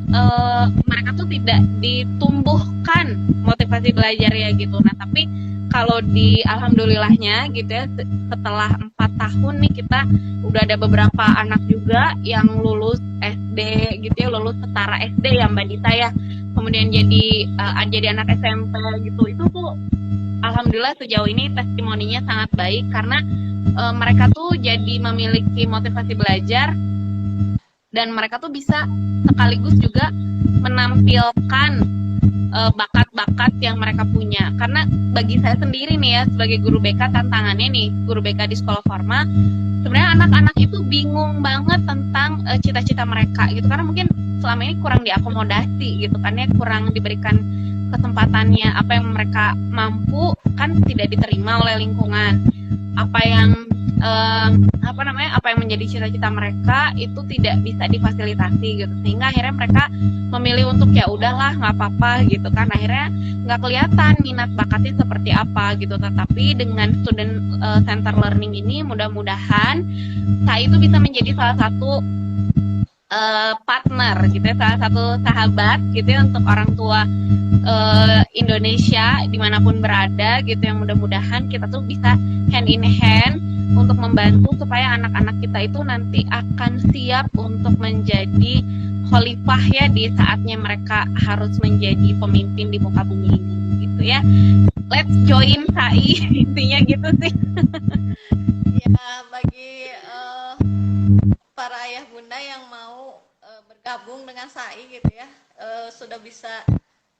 mereka tuh tidak ditumbuhkan motivasi belajar ya gitu. Nah tapi kalau di alhamdulillahnya gitu ya, setelah 4 tahun nih kita udah ada beberapa anak juga yang lulus SD gitu ya, lulus setara SD ya Mbak Dita ya, kemudian jadi anak SMP gitu. Itu tuh alhamdulillah sejauh ini testimoninya sangat baik karena mereka tuh jadi memiliki motivasi belajar dan mereka tuh bisa sekaligus juga menampilkan bakat-bakat yang mereka punya. Karena bagi saya sendiri nih ya, sebagai guru BK, tantangannya nih, guru BK di sekolah formal, sebenarnya anak-anak itu bingung banget tentang cita-cita mereka gitu, karena mungkin selama ini kurang diakomodasi gitu kan ya, kurang diberikan kesempatannya. Apa yang mereka mampu kan tidak diterima oleh lingkungan, apa yang apa yang menjadi cita-cita mereka itu tidak bisa difasilitasi gitu, sehingga akhirnya mereka memilih untuk ya udahlah nggak apa-apa gitu kan, akhirnya nggak kelihatan minat bakatnya seperti apa gitu. Tetapi dengan student center learning ini mudah-mudahan saya itu bisa menjadi salah satu partner gitu ya, salah satu sahabat gitu ya untuk orang tua Indonesia dimanapun berada gitu, yang mudah-mudahan kita tuh bisa hand in hand untuk membantu supaya anak-anak kita itu nanti akan siap untuk menjadi khalifah ya di saatnya mereka harus menjadi pemimpin di muka bumi ini gitu ya. Let's join SAI intinya gitu sih. Ya bagi para ayah bunda yang mau bergabung dengan SAI gitu ya, sudah bisa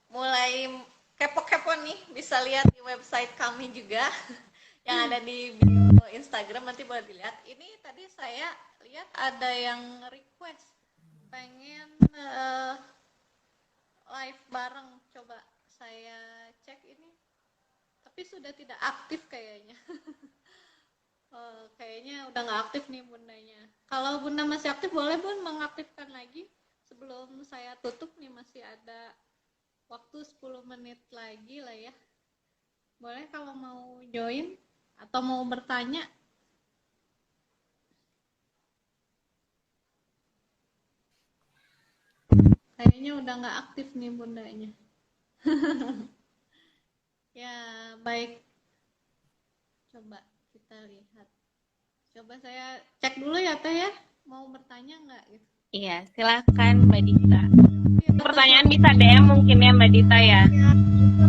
mulai kepo-kepo nih, bisa lihat di website kami juga yang ada di bio Instagram, nanti boleh dilihat. Ini tadi saya lihat ada yang request pengen live bareng, coba saya cek ini, tapi sudah tidak aktif kayaknya. Kayaknya udah nggak aktif nih bundanya. Kalau bunda masih aktif, boleh bun mengaktifkan lagi sebelum saya tutup nih, masih ada waktu 10 menit lagi lah ya. Boleh kalau mau join atau mau bertanya. Kayaknya udah nggak aktif nih bundanya. Ya, baik. Coba kita lihat. Coba saya cek dulu ya Teh ya. Mau bertanya nggak gitu? Iya, silakan Mbak Dita. Iya, Pertanyaan bisa DM mungkin ya Mbak Dita ya. Ya,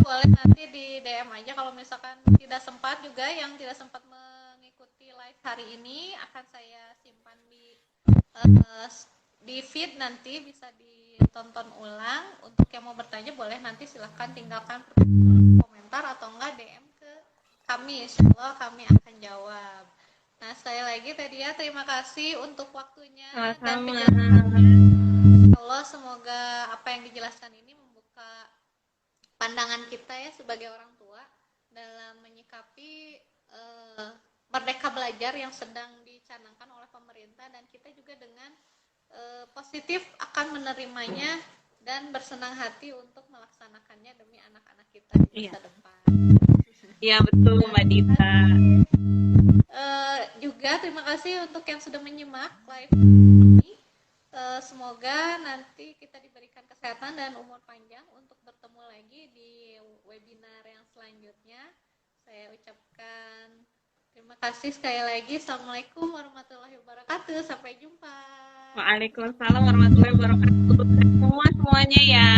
boleh nanti di DM aja kalau misalkan tidak sempat, juga yang tidak sempat mengikuti live hari ini akan saya simpan di feed, nanti bisa ditonton ulang. Untuk yang mau bertanya boleh nanti silahkan tinggalkan komentar atau enggak DM ke kami, insya Allah kami akan jawab. Nah, sekali lagi tadi ya, terima kasih untuk waktunya dan penjelasannya. Allah, semoga apa yang dijelaskan ini membuka pandangan kita ya sebagai orang tua dalam menyikapi merdeka belajar yang sedang dicanangkan oleh pemerintah, dan kita juga dengan positif akan menerimanya dan bersenang hati untuk melaksanakannya demi anak-anak kita di masa depan. Iya betul Mbak Dita. Juga terima kasih untuk yang sudah menyimak live ini. Semoga nanti kita diberikan kesehatan dan umur panjang untuk bertemu lagi di webinar yang selanjutnya. Saya ucapkan terima kasih sekali lagi. Assalamualaikum warahmatullahi wabarakatuh. Sampai jumpa. Waalaikumsalam warahmatullahi wabarakatuh. Semuanya ya.